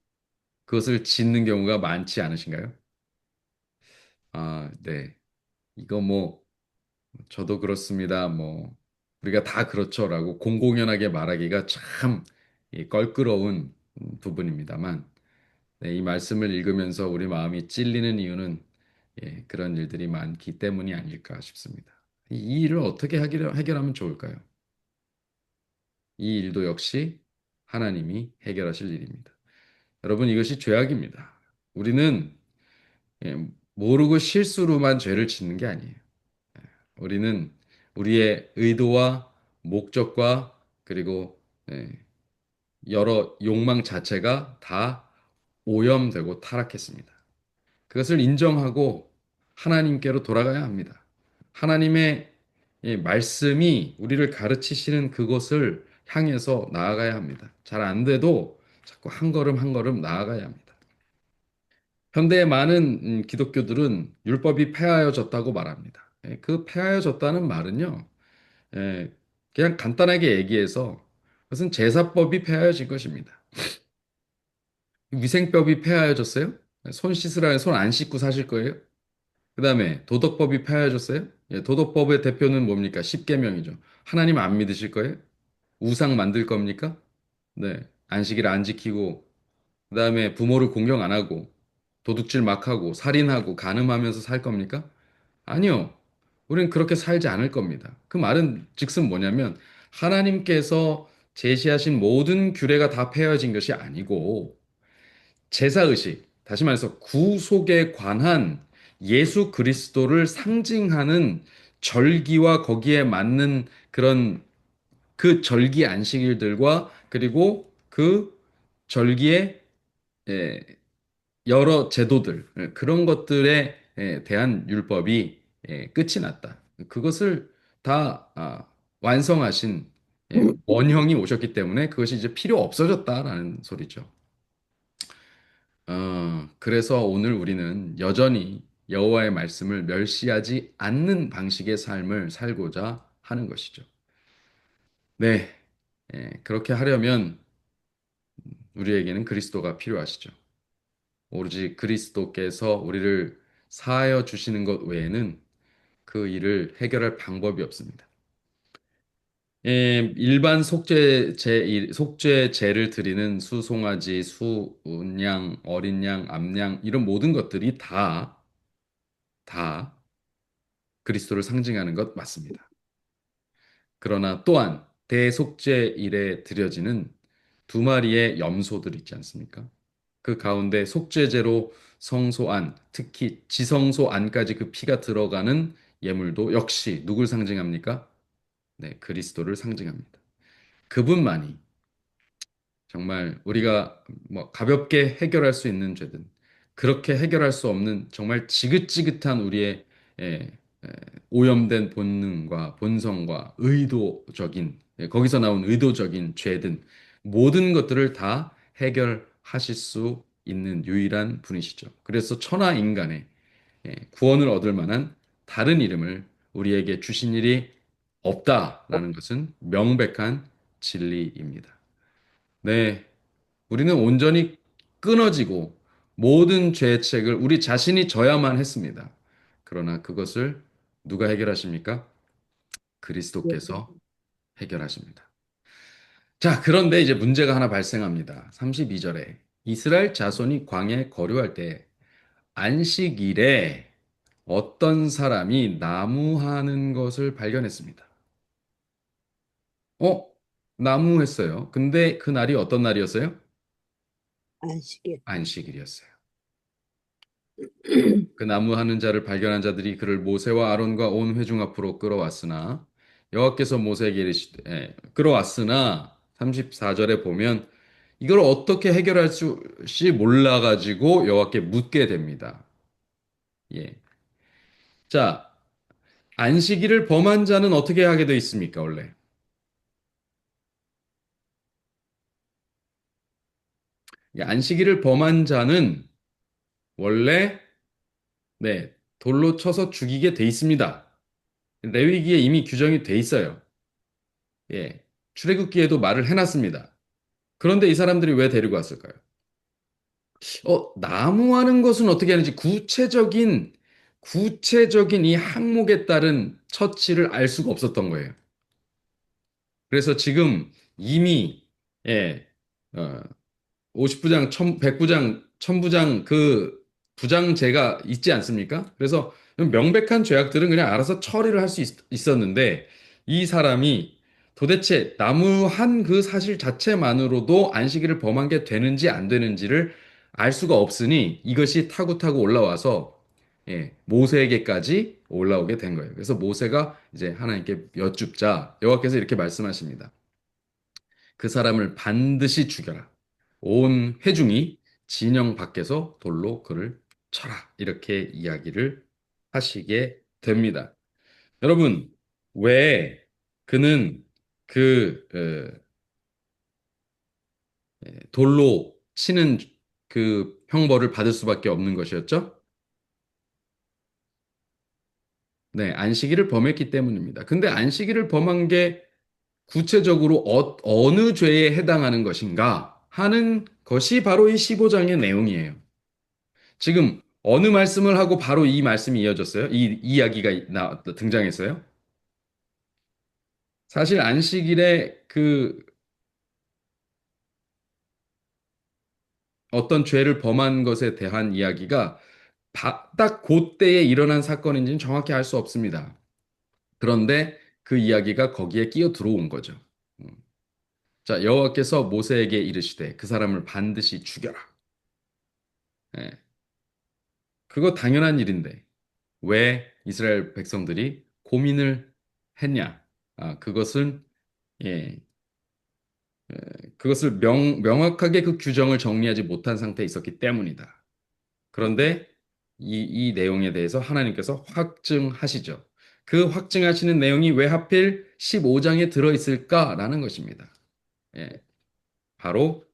그것을 짓는 경우가 많지 않으신가요? 네. 이거 뭐 저도 그렇습니다. 뭐 우리가 다 그렇죠라고 공공연하게 말하기가 참 껄끄러운 부분입니다만 네, 이 말씀을 읽으면서 우리 마음이 찔리는 이유는 그런 일들이 많기 때문이 아닐까 싶습니다. 이 일을 어떻게 해결하면 좋을까요? 이 일도 역시 하나님이 해결하실 일입니다. 여러분, 이것이 죄악입니다. 우리는 모르고 실수로만 죄를 짓는 게 아니에요. 우리는 우리의 의도와 목적과 그리고 예, 여러 욕망 자체가 다 오염되고 타락했습니다. 그것을 인정하고 하나님께로 돌아가야 합니다. 하나님의 말씀이 우리를 가르치시는 그곳을 향해서 나아가야 합니다. 잘 안 돼도 자꾸 한 걸음 한 걸음 나아가야 합니다. 현대의 많은 기독교들은 율법이 폐하여졌다고 말합니다. 그 폐하여졌다는 말은요, 예, 그냥 간단하게 얘기해서 그것은 제사법이 폐하여진 것입니다. 위생법이 폐하여졌어요? 손 씻으라면 손 안 씻고 사실 거예요? 그 다음에 도덕법이 폐하여졌어요? 도덕법의 대표는 뭡니까? 십계명이죠. 하나님 안 믿으실 거예요? 우상 만들 겁니까? 네. 안식일 안 지키고, 그 다음에 부모를 공경 안 하고, 도둑질 막 하고, 살인하고, 간음하면서 살 겁니까? 아니요. 우리는 그렇게 살지 않을 겁니다. 그 말은 즉슨 뭐냐면, 하나님께서 제시하신 모든 규례가 다 폐허진 것이 아니고, 제사의식, 다시 말해서 구속에 관한 예수 그리스도를 상징하는 절기와 거기에 맞는 그런 그 절기 안식일들과 그리고 그 절기의 예, 여러 제도들 그런 것들에 대한 율법이 끝이 났다. 그것을 다 완성하신 원형이 오셨기 때문에 그것이 이제 필요 없어졌다라는 소리죠. 그래서 오늘 우리는 여전히 여호와의 말씀을 멸시하지 않는 방식의 삶을 살고자 하는 것이죠. 네, 그렇게 하려면 우리에게는 그리스도가 필요하시죠. 오로지 그리스도께서 우리를 사하여 주시는 것 외에는 그 일을 해결할 방법이 없습니다. 일반 속죄제를 드리는 수송아지, 수양, 어린 양, 암양 이런 모든 것들이 다 그리스도를 상징하는 것 맞습니다. 그러나 또한 대속죄일에 드려지는 두 마리의 염소들 있지 않습니까? 그 가운데 속죄제로 성소 안, 특히 지성소 안까지 그 피가 들어가는 예물도 역시 누굴 상징합니까? 네, 그리스도를 상징합니다. 그분만이 정말 우리가 뭐 가볍게 해결할 수 있는 죄든 그렇게 해결할 수 없는 정말 지긋지긋한 우리의 예, 예, 오염된 본능과 본성과 의도적인 거기서 나온 의도적인 죄든 모든 것들을 다 해결하실 수 있는 유일한 분이시죠. 그래서 천하 인간의 구원을 얻을 만한 다른 이름을 우리에게 주신 일이 없다라는 것은 명백한 진리입니다. 네, 우리는 온전히 끊어지고 모든 죄책을 우리 자신이 져야만 했습니다. 그러나 그것을 누가 해결하십니까? 그리스도께서 해결하십니다. 자, 그런데 이제 문제가 하나 발생합니다. 32절에 이스라엘 자손이 광야에 거류할 때 안식일에 어떤 사람이 나무하는 것을 발견했습니다. 어? 나무했어요. 근데 그 날이 어떤 날이었어요? 안식일. 안식일이었어요. 그 나무하는 자를 발견한 자들이 그를 모세와 아론과 온 회중 앞으로 끌어왔으나 여호와께서 모세에게 이르시되 끌어왔으나 34절에 보면 이걸 어떻게 해결할 지 몰라가지고 여호와께 묻게 됩니다. 예. 자, 안식일을 범한 자는 어떻게 하게 돼 있습니까, 원래? 안식일을 범한 자는 원래 네, 돌로 쳐서 죽이게 돼 있습니다. 레위기에 이미 규정이 돼 있어요. 예. 출애굽기에도 말을 해놨습니다. 그런데 이 사람들이 왜 데리고 왔을까요? 나무하는 것은 어떻게 하는지 구체적인 이 항목에 따른 처치를 알 수가 없었던 거예요. 그래서 지금 이미, 예, 어, 50부장, 100부장, 1000부장 그 부장제가 있지 않습니까? 그래서 명백한 죄악들은 그냥 알아서 처리를 할 수 있었는데 이 사람이 도대체 나무한 그 사실 자체만으로도 안식일을 범한 게 되는지 안 되는지를 알 수가 없으니 이것이 타고 올라와서 모세에게까지 올라오게 된 거예요. 그래서 모세가 이제 하나님께 여쭙자 여호와께서 이렇게 말씀하십니다. 그 사람을 반드시 죽여라. 온 회중이 진영 밖에서 돌로 그를 쳐라. 이렇게 이야기를 하시게 됩니다. 여러분, 왜 그는 그 돌로 치는 그 형벌을 받을 수밖에 없는 것이었죠? 네, 안식일을 범했기 때문입니다. 근데 안식일을 범한 게 구체적으로 어느 죄에 해당하는 것인가 하는 것이 바로 이 15장의 내용이에요. 지금 어느 말씀을 하고 바로 이 말씀이 이어졌어요? 이 이야기가 등장했어요? 사실 안식일에 그 어떤 죄를 범한 것에 대한 이야기가 딱 그때에 일어난 사건인지는 정확히 알 수 없습니다. 그런데 그 이야기가 거기에 끼어 들어온 거죠. 음. 자, 여호와께서 모세에게 이르시되 그 사람을 반드시 죽여라. 예, 그거 당연한 일인데 왜 이스라엘 백성들이 고민을 했냐? 그것은 예, 그것을 명확하게 그 규정을 정리하지 못한 상태에 있었기 때문이다. 그런데 이 내용에 대해서 하나님께서 확증하시죠. 그 확증하시는 내용이 왜 하필 15장에 들어있을까라는 것입니다. 예, 바로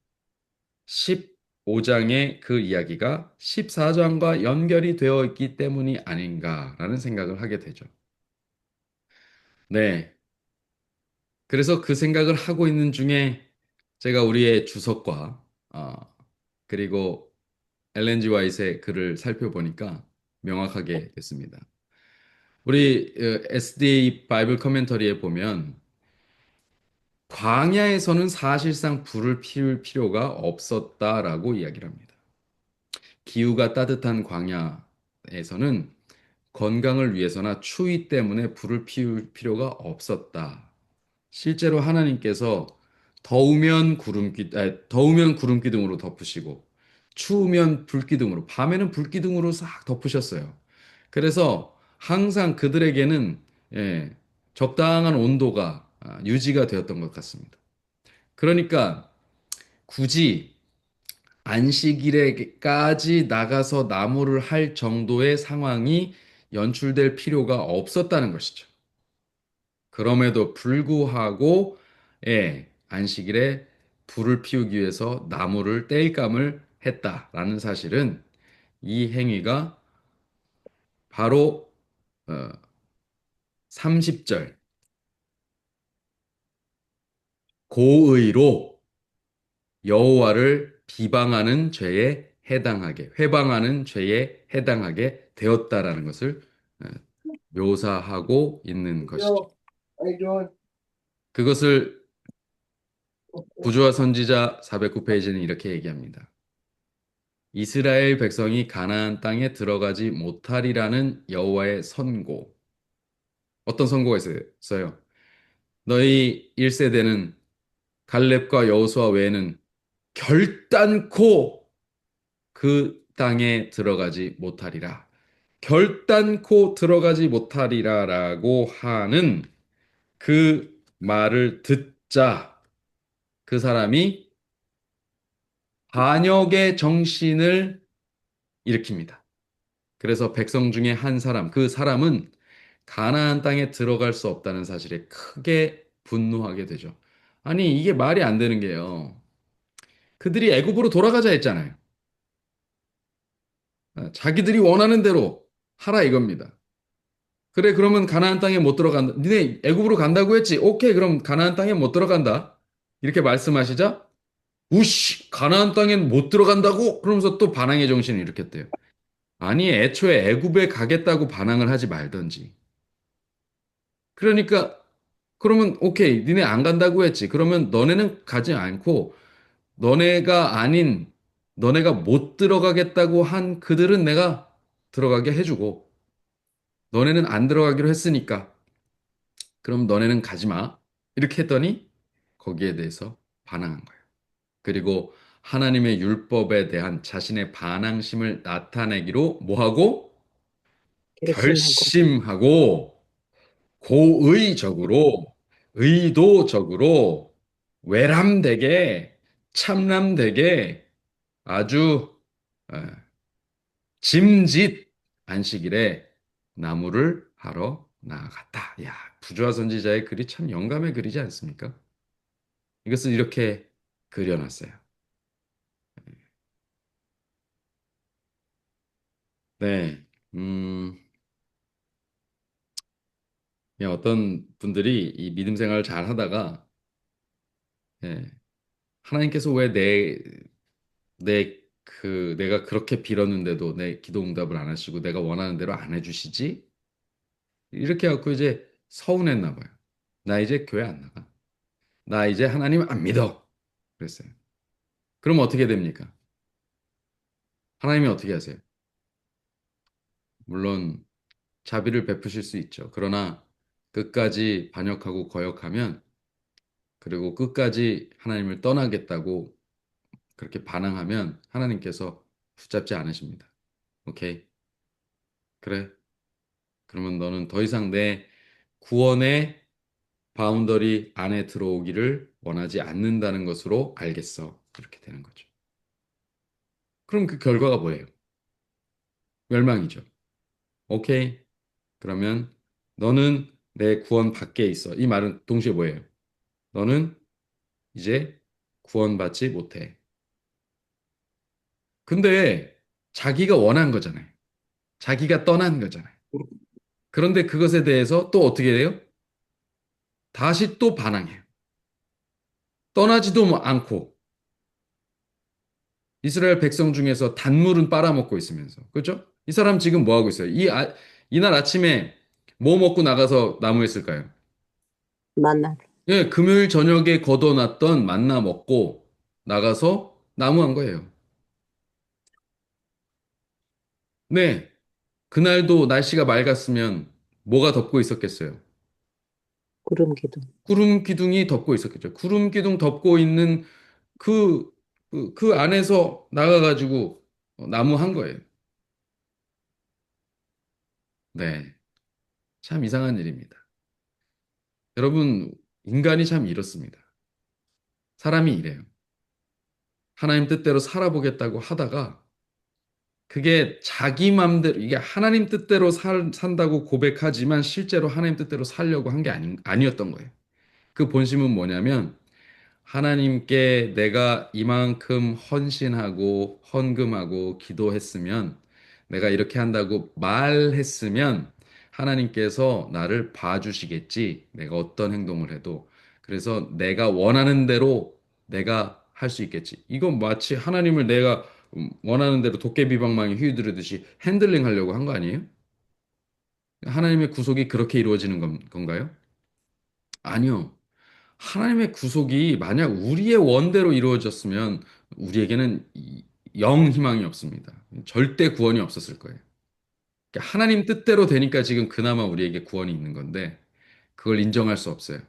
15장의 그 이야기가 14장과 연결이 되어 있기 때문이 아닌가라는 생각을 하게 되죠. 네. 그래서 그 생각을 하고 있는 중에 제가 우리의 주석과 그리고 엘렌지 와이트의 글을 살펴보니까 명확하게 됐습니다. 우리 SDA 바이블 커멘터리에 보면 광야에서는 사실상 불을 피울 필요가 없었다라고 이야기를 합니다. 기후가 따뜻한 광야에서는 건강을 위해서나 추위 때문에 불을 피울 필요가 없었다. 실제로 하나님께서 더우면 구름 기둥으로 덮으시고 추우면 불 기둥으로 밤에는 불 기둥으로 싹 덮으셨어요. 그래서 항상 그들에게는 적당한 온도가 유지가 되었던 것 같습니다. 그러니까 굳이 안식일에까지 나가서 나무를 할 정도의 상황이 연출될 필요가 없었다는 것이죠. 그럼에도 불구하고 안식일에 불을 피우기 위해서 나무를 땔감을 했다라는 사실은 이 행위가 바로 30절 고의로 여호와를 비방하는 죄에 해당하게 회방하는 죄에 해당하게 되었다라는 것을 어, 묘사하고 있는 것이죠. 그것을 구주와 선지자 409페이지는 이렇게 얘기합니다. 이스라엘 백성이 가나안 땅에 들어가지 못하리라는 여호와의 선고. 어떤 선고가 있어요? 너희 1세대는 갈렙과 여호수아 외에는 결단코 그 땅에 들어가지 못하리라. 결단코 들어가지 못하리라라고 하는 그 말을 듣자 그 사람이 반역의 정신을 일으킵니다. 그래서 백성 중에 한 사람, 그 사람은 가나안 땅에 들어갈 수 없다는 사실에 크게 분노하게 되죠. 아니, 이게 말이 안 되는 게요. 그들이 애굽으로 돌아가자 했잖아요. 자기들이 원하는 대로 하라 이겁니다. 그래, 그러면 가나안 땅에 못 들어간다. 니네 애굽으로 간다고 했지? 오케이, 그럼 가나안 땅에 못 들어간다. 이렇게 말씀하시자, 우씨, 가나안 땅엔 못 들어간다고? 그러면서 또 반항의 정신을 일으켰대요. 아니, 애초에 애굽에 가겠다고 반항을 하지 말던지. 그러니까, 그러면 오케이, 니네 안 간다고 했지. 그러면 너네는 가지 않고, 너네가 아닌, 너네가 못 들어가겠다고 한 그들은 내가 들어가게 해주고, 너네는 안 들어가기로 했으니까, 그럼 너네는 가지 마. 이렇게 했더니, 거기에 대해서 반항한 거예요. 그리고 하나님의 율법에 대한 자신의 반항심을 나타내기로 뭐하고? 결심하고. 결심하고 고의적으로, 의도적으로, 외람되게, 참람되게 아주 어, 짐짓 안식일에 나무를 하러 나아갔다. 야, 부조화 선지자의 글이 참 영감의 글이지 않습니까? 이것을 이렇게 그려놨어요. 네. 음, 그냥 어떤 분들이 이 믿음 생활을 잘 하다가, 예, 하나님께서 왜 내가 그렇게 빌었는데도 내 기도 응답을 안 하시고 내가 원하는 대로 안 해주시지? 이렇게 해갖고 이제 서운했나 봐요. 나 이제 교회 안 나가. 나 이제 하나님 안 믿어. 그랬어요. 그럼 어떻게 됩니까? 하나님이 어떻게 하세요? 물론 자비를 베푸실 수 있죠. 그러나 끝까지 반역하고 거역하면, 그리고 끝까지 하나님을 떠나겠다고 그렇게 반항하면 하나님께서 붙잡지 않으십니다. 오케이? 그래. 그러면 너는 더 이상 내 구원의 바운더리 안에 들어오기를 원하지 않는다는 것으로 알겠어. 이렇게 되는 거죠. 그럼 그 결과가 뭐예요? 멸망이죠. 오케이? 그러면 너는 내 구원 밖에 있어. 이 말은 동시에 뭐예요? 너는 이제 구원받지 못해. 근데 자기가 원한 거잖아요. 자기가 떠난 거잖아요. 그런데 그것에 대해서 또 어떻게 돼요? 다시 또 반항해요. 떠나지도 않고 이스라엘 백성 중에서 단물은 빨아먹고 있으면서. 그렇죠? 이 사람 지금 뭐 하고 있어요? 이날 아침에 뭐 먹고 나가서 나무했을까요? 만날. 예, 금요일 저녁에 걷어놨던 만나 먹고 나가서 나무한 거예요. 네. 그날도 날씨가 맑았으면 뭐가 덮고 있었겠어요? 구름 기둥. 구름 기둥이 덮고 있었겠죠. 구름 기둥 덮고 있는 그, 그 안에서 나가가지고 나무한 거예요. 네. 참 이상한 일입니다. 여러분, 인간이 참 이렇습니다. 사람이 이래요. 하나님 뜻대로 살아보겠다고 하다가 그게 자기 맘대로, 이게 하나님 뜻대로 산다고 고백하지만 실제로 하나님 뜻대로 살려고 한 게 아니었던 거예요. 그 본심은 뭐냐면 하나님께 내가 이만큼 헌신하고 헌금하고 기도했으면, 내가 이렇게 한다고 말했으면 하나님께서 나를 봐주시겠지. 내가 어떤 행동을 해도. 그래서 내가 원하는 대로 내가 할 수 있겠지. 이건 마치 하나님을 내가 원하는 대로 도깨비방망이 휘두르듯이 핸들링 하려고 한 거 아니에요? 하나님의 구속이 그렇게 이루어지는 건가요? 아니요. 하나님의 구속이 만약 우리의 원대로 이루어졌으면 우리에게는 영 희망이 없습니다. 절대 구원이 없었을 거예요. 그러니까 하나님 뜻대로 되니까 지금 그나마 우리에게 구원이 있는 건데 그걸 인정할 수 없어요.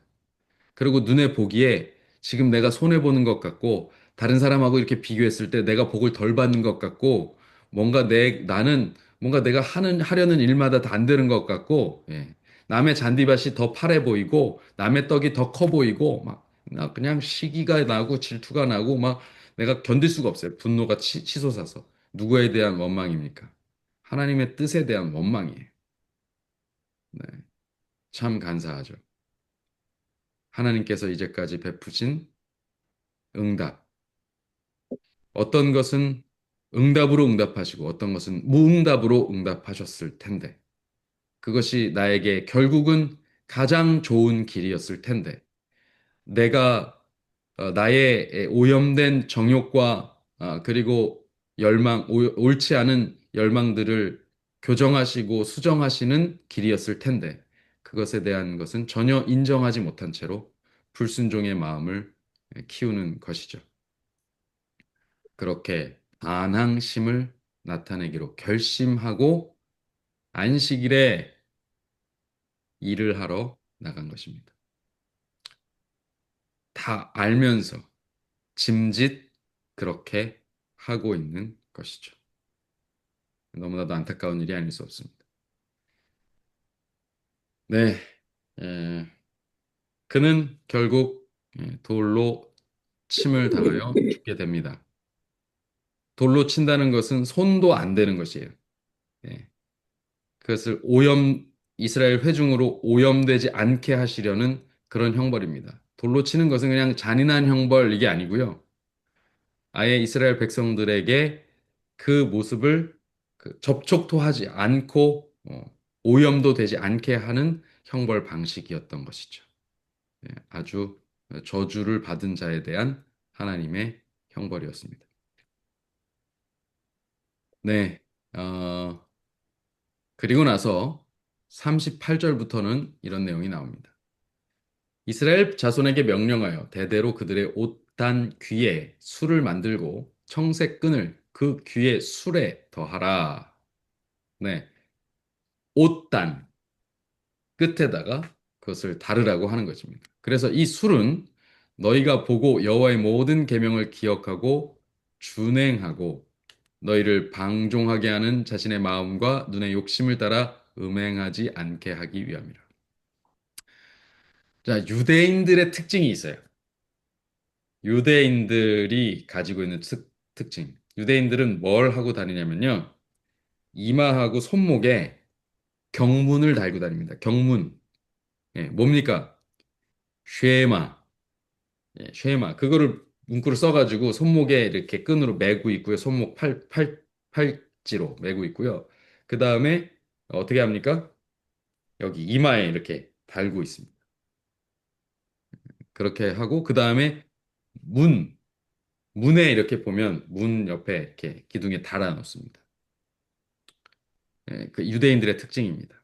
그리고 눈에 보기에 지금 내가 손해 보는 것 같고 다른 사람하고 이렇게 비교했을 때 내가 복을 덜 받는 것 같고 나는 뭔가 내가 하려는 일마다 다 안 되는 것 같고, 예. 남의 잔디밭이 더 파래 보이고 남의 떡이 더 커 보이고 막 나 그냥 시기가 나고 질투가 나고 막 내가 견딜 수가 없어요. 분노가 치솟아서. 누구에 대한 원망입니까? 하나님의 뜻에 대한 원망이에요. 네, 참 간사하죠. 하나님께서 이제까지 베푸신 응답. 어떤 것은 응답으로 응답하시고 어떤 것은 무응답으로 응답하셨을 텐데 그것이 나에게 결국은 가장 좋은 길이었을 텐데 내가 나의 오염된 정욕과 그리고 옳지 않은 열망들을 교정하시고 수정하시는 길이었을 텐데 그것에 대한 것은 전혀 인정하지 못한 채로 불순종의 마음을 키우는 것이죠. 그렇게 반항심을 나타내기로 결심하고 안식일에 일을 하러 나간 것입니다. 다 알면서 짐짓 그렇게 하고 있는 것이죠. 너무나도 안타까운 일이 아닐 수 없습니다. 네, 에, 그는 결국 돌로 침을 당하여 죽게 됩니다. 돌로 친다는 것은 손도 안 대는 것이에요. 예, 그것을 이스라엘 회중으로 오염되지 않게 하시려는 그런 형벌입니다. 돌로 치는 것은 그냥 잔인한 형벌 이게 아니고요. 아예 이스라엘 백성들에게 그 모습을 접촉도 하지 않고 오염도 되지 않게 하는 형벌 방식이었던 것이죠. 예, 아주 저주를 받은 자에 대한 하나님의 형벌이었습니다. 네, 그리고 나서 38절부터는 이런 내용이 나옵니다. 이스라엘 자손에게 명령하여 대대로 그들의 옷단 귀에 술을 만들고 청색 끈을 그 귀의 술에 더하라. 네, 옷단 끝에다가 그것을 다르라고 하는 것입니다. 그래서 이 술은 너희가 보고 여호와의 모든 계명을 기억하고 준행하고 너희를 방종하게 하는 자신의 마음과 눈의 욕심을 따라 음행하지 않게 하기 위함이라. 자, 유대인들의 특징이 있어요. 유대인들이 가지고 있는 특징. 유대인들은 뭘 하고 다니냐면요. 이마하고 손목에 경문을 달고 다닙니다. 경문. 예, 뭡니까? 쉐마. 예, 쉐마. 그거를 문구를 써가지고 손목에 이렇게 끈으로 매고 있고요. 손목 팔찌로 매고 있고요. 그 다음에 어떻게 합니까? 여기 이마에 이렇게 달고 있습니다. 그렇게 하고 그 다음에 문. 문에 이렇게 보면 문 옆에 이렇게 기둥에 달아 놓습니다. 예, 그 유대인들의 특징입니다.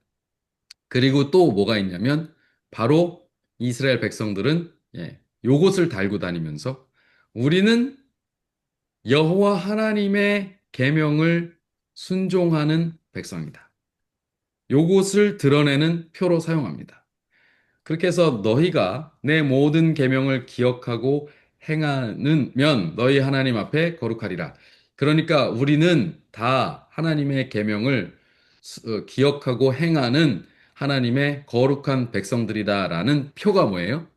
그리고 또 뭐가 있냐면 바로 이스라엘 백성들은 요것을 달고 다니면서 우리는 여호와 하나님의 계명을 순종하는 백성이다. 요것을 드러내는 표로 사용합니다. 그렇게 해서 너희가 내 모든 계명을 기억하고 행하면 너희 하나님 앞에 거룩하리라. 그러니까 우리는 다 하나님의 계명을 기억하고 행하는 하나님의 거룩한 백성들이다라는 표가 뭐예요?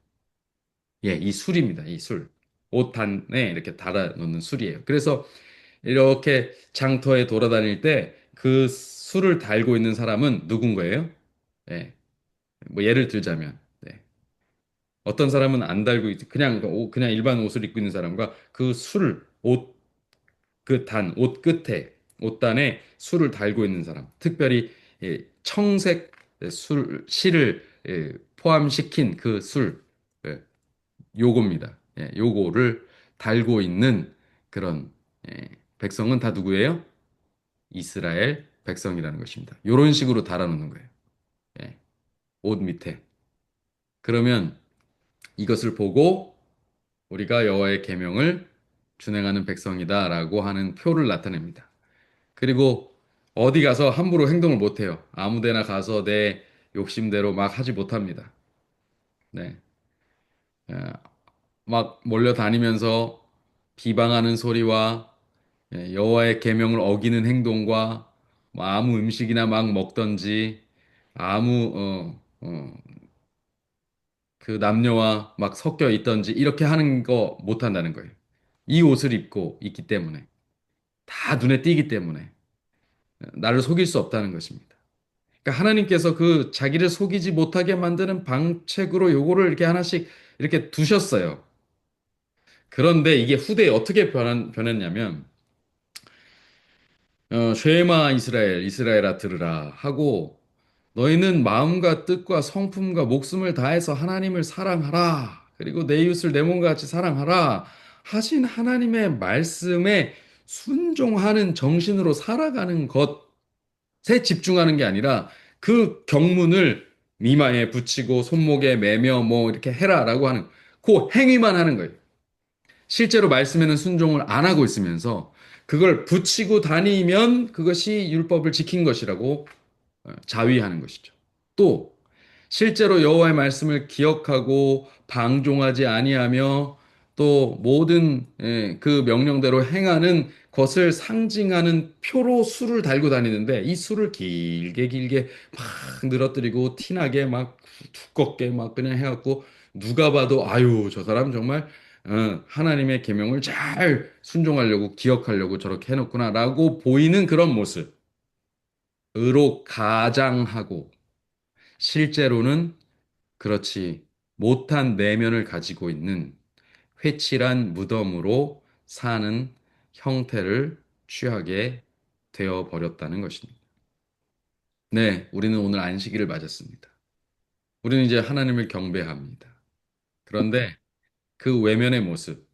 예, 이 술입니다. 이 술. 옷단에 이렇게 달아 놓는 술이에요. 그래서 이렇게 장터에 돌아다닐 때 그 술을 달고 있는 사람은 누군 거예요? 예, 뭐 예를 들자면 네. 어떤 사람은 안 달고 그냥 그냥 일반 옷을 입고 있는 사람과 그 술, 옷 끝에 옷단에 술을 달고 있는 사람, 특별히 청색 실을 포함시킨 그 술, 예, 요겁니다. 예, 요거를 달고 있는 그런 백성은 다 누구예요? 이스라엘 백성이라는 것입니다. 요런 식으로 달아놓는 거예요. 예, 옷 밑에. 그러면 이것을 보고 우리가 여호와의 계명을 준행하는 백성이다라고 하는 표를 나타냅니다. 그리고 어디 가서 함부로 행동을 못 해요. 아무 데나 가서 내 욕심대로 막 하지 못합니다. 네. 예, 막 몰려다니면서 비방하는 소리와 여호와의 계명을 어기는 행동과 뭐 아무 음식이나 막 먹던지 아무 그 남녀와 막 섞여 있던지 이렇게 하는 거 못 한다는 거예요. 이 옷을 입고 있기 때문에, 다 눈에 띄기 때문에 나를 속일 수 없다는 것입니다. 그러니까 하나님께서 그 자기를 속이지 못하게 만드는 방책으로 요거를 이렇게 하나씩 이렇게 두셨어요. 그런데 이게 후대에 어떻게 변했냐면, 쉐마 이스라엘, 이스라엘아 들으라 하고, 너희는 마음과 뜻과 성품과 목숨을 다해서 하나님을 사랑하라. 그리고 내 이웃을 내 몸과 같이 사랑하라. 하신 하나님의 말씀에 순종하는 정신으로 살아가는 것에 집중하는 게 아니라 그 경문을 이마에 붙이고 손목에 매며 뭐 이렇게 해라라고 하는 그 행위만 하는 거예요. 실제로 말씀에는 순종을 안 하고 있으면서 그걸 붙이고 다니면 그것이 율법을 지킨 것이라고 자위하는 것이죠. 또 실제로 여호와의 말씀을 기억하고 방종하지 아니하며 또 모든 그 명령대로 행하는 것을 상징하는 표로 술을 달고 다니는데 이 술을 길게 길게 막 늘어뜨리고 티나게 막 두껍게 막 그냥 해갖고 누가 봐도 아유 저 사람 정말 하나님의 계명을 잘 순종하려고 기억하려고 저렇게 해놓구나라고 보이는 그런 모습으로 가장하고 실제로는 그렇지 못한 내면을 가지고 있는 회칠한 무덤으로 사는 형태를 취하게 되어 버렸다는 것입니다. 네, 우리는 오늘 안식일을 맞았습니다. 우리는 이제 하나님을 경배합니다. 그런데 그 외면의 모습,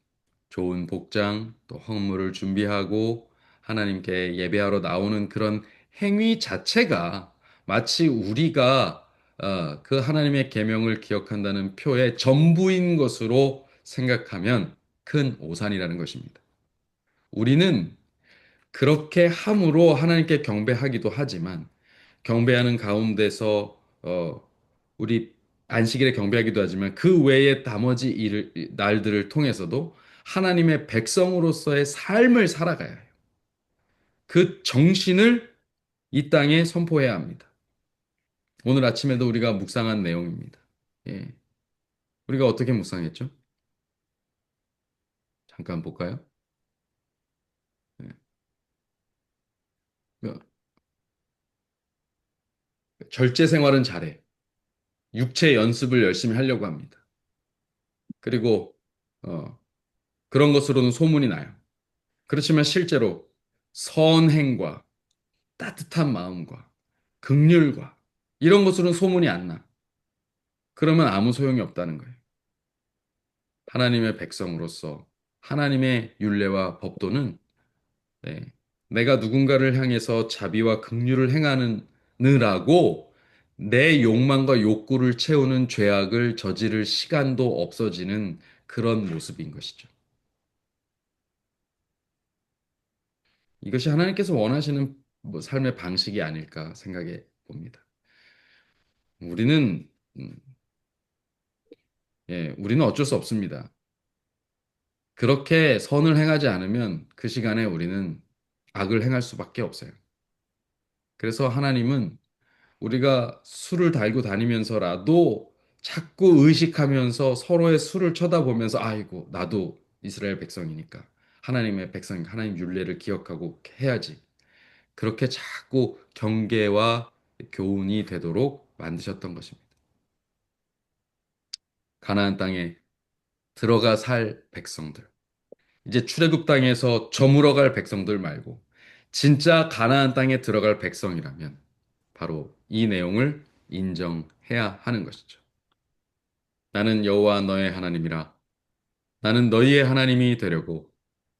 좋은 복장, 또 헌물을 준비하고 하나님께 예배하러 나오는 그런 행위 자체가 마치 우리가 그 하나님의 계명을 기억한다는 표의 전부인 것으로 생각하면 큰 오산이라는 것입니다. 우리는 그렇게 함으로 하나님께 경배하기도 하지만 경배하는 가운데서 우리 안식일에 경배하기도 하지만 그 외에 나머지 날들을 통해서도 하나님의 백성으로서의 삶을 살아가야 해요. 그 정신을 이 땅에 선포해야 합니다. 오늘 아침에도 우리가 묵상한 내용입니다. 예. 우리가 어떻게 묵상했죠? 잠깐 볼까요? 예. 그, 절제 생활은 잘해. 육체 연습을 열심히 하려고 합니다. 그리고 어, 그런 것으로는 소문이 나요. 그렇지만 실제로 선행과 따뜻한 마음과 긍휼과 이런 것으로는 소문이 안 나. 그러면 아무 소용이 없다는 거예요. 하나님의 백성으로서 하나님의 율례와 법도는 네, 내가 누군가를 향해서 자비와 긍휼을 행하느라고 내 욕망과 욕구를 채우는 죄악을 저지를 시간도 없어지는 그런 모습인 것이죠. 이것이 하나님께서 원하시는 뭐 삶의 방식이 아닐까 생각해 봅니다. 우리는 음, 우리는 어쩔 수 없습니다. 그렇게 선을 행하지 않으면 그 시간에 우리는 악을 행할 수밖에 없어요. 그래서 하나님은 우리가 술을 달고 다니면서라도 자꾸 의식하면서 서로의 술을 쳐다보면서 아이고 나도 이스라엘 백성이니까 하나님의 백성 하나님 율례를 기억하고 해야지. 그렇게 자꾸 경계와 교훈이 되도록 만드셨던 것입니다. 가나안 땅에 들어가 살 백성들. 이제 출애굽 땅에서 저물어 갈 백성들 말고 진짜 가나안 땅에 들어갈 백성이라면 바로 이 내용을 인정해야 하는 것이죠. 나는 여호와 너의 하나님이라. 나는 너희의 하나님이 되려고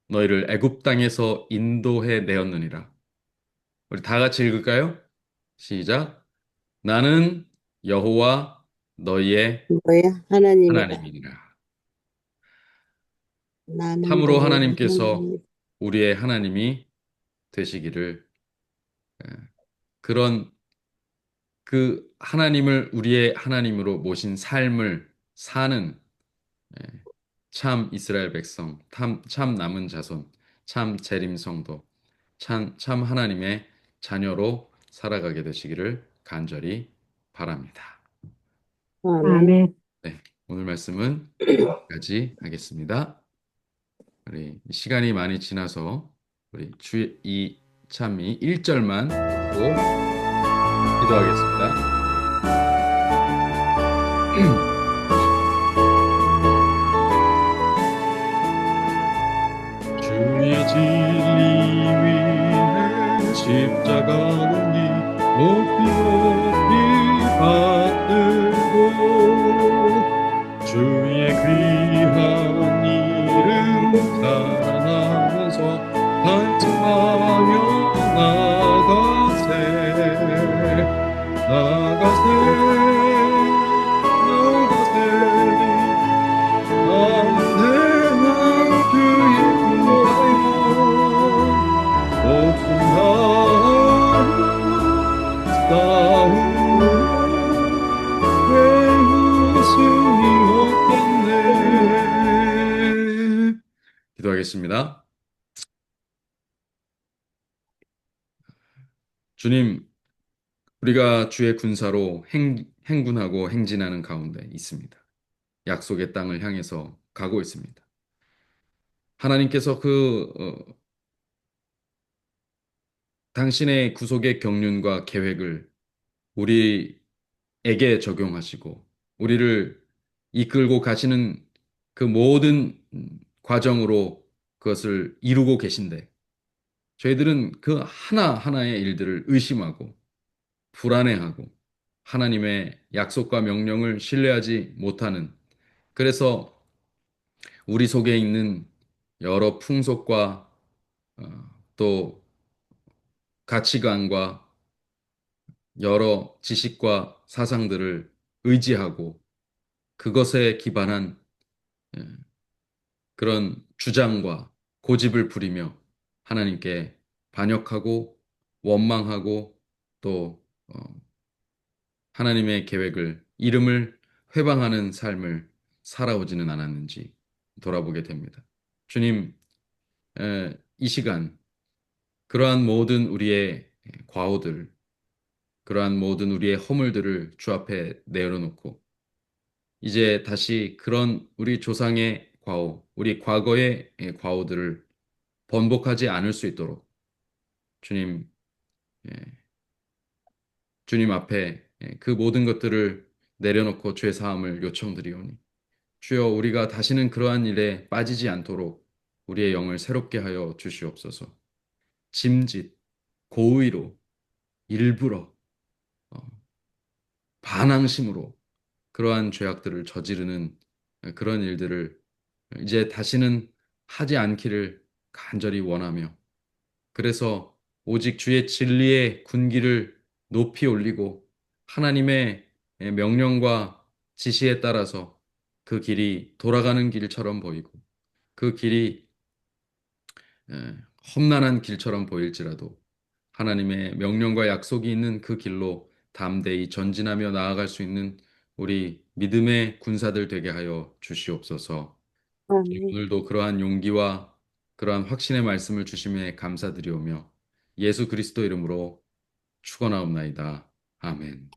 너희를 애굽 땅에서 인도해 내었느니라. 우리 다 같이 읽을까요? 시작. 나는 여호와 너희의 너의 하나님이라. 하나님이니라. 나는 참으로 너의 하나님께서 하나님. 우리의 하나님이 되시기를 그런 그 하나님을 우리의 하나님으로 모신 삶을 사는 참 이스라엘 백성, 참 남은 자손, 참 재림 성도, 참 하나님의 자녀로 살아가게 되시기를 간절히 바랍니다. 아멘. 네, 오늘 말씀은 여기까지 하겠습니다. 우리 시간이 많이 지나서 우리 주 이참이 1절만 듣고 기도하겠습니다. 주의 진리 위에 십자가를 높이 높이 받들고 주의 귀한 이름 사랑하면서 반증하며 나가세 나가세 나가세 언제나 주의 군사여 목숨 다하며 싸우며 웃음이 없겠네. 기도하겠습니다. 주님, 우리가 주의 군사로 행군하고 행진하는 가운데 있습니다. 약속의 땅을 향해서 가고 있습니다. 하나님께서 당신의 구속의 경륜과 계획을 우리에게 적용하시고 우리를 이끌고 가시는 그 모든 과정으로 그것을 이루고 계신데 저희들은 그 하나하나의 일들을 의심하고 불안해하고 하나님의 약속과 명령을 신뢰하지 못하는 그래서 우리 속에 있는 여러 풍속과 또 가치관과 여러 지식과 사상들을 의지하고 그것에 기반한 예, 그런 주장과 고집을 부리며 하나님께 반역하고 원망하고 또 하나님의 계획을 이름을 회방하는 삶을 살아오지는 않았는지 돌아보게 됩니다. 주님, 이 시간 그러한 모든 우리의 과오들, 그러한 모든 우리의 허물들을 주 앞에 내려놓고 이제 다시 그런 우리 조상의 과오, 우리 과거의 과오들을 번복하지 않을 수 있도록 주님, 예, 주님 앞에 그 모든 것들을 내려놓고 죄 사함을 요청드리오니 주여 우리가 다시는 그러한 일에 빠지지 않도록 우리의 영을 새롭게 하여 주시옵소서. 짐짓, 고의로, 일부러, 어, 반항심으로 그러한 죄악들을 저지르는 그런 일들을 이제 다시는 하지 않기를 간절히 원하며 그래서 오직 주의 진리의 군기를 높이 올리고 하나님의 명령과 지시에 따라서 그 길이 돌아가는 길처럼 보이고 그 길이 험난한 길처럼 보일지라도 하나님의 명령과 약속이 있는 그 길로 담대히 전진하며 나아갈 수 있는 우리 믿음의 군사들 되게 하여 주시옵소서. 아멘. 오늘도 그러한 용기와 그러한 확신의 말씀을 주심에 감사드리오며 예수 그리스도 이름으로 축원하옵나이다. 아멘.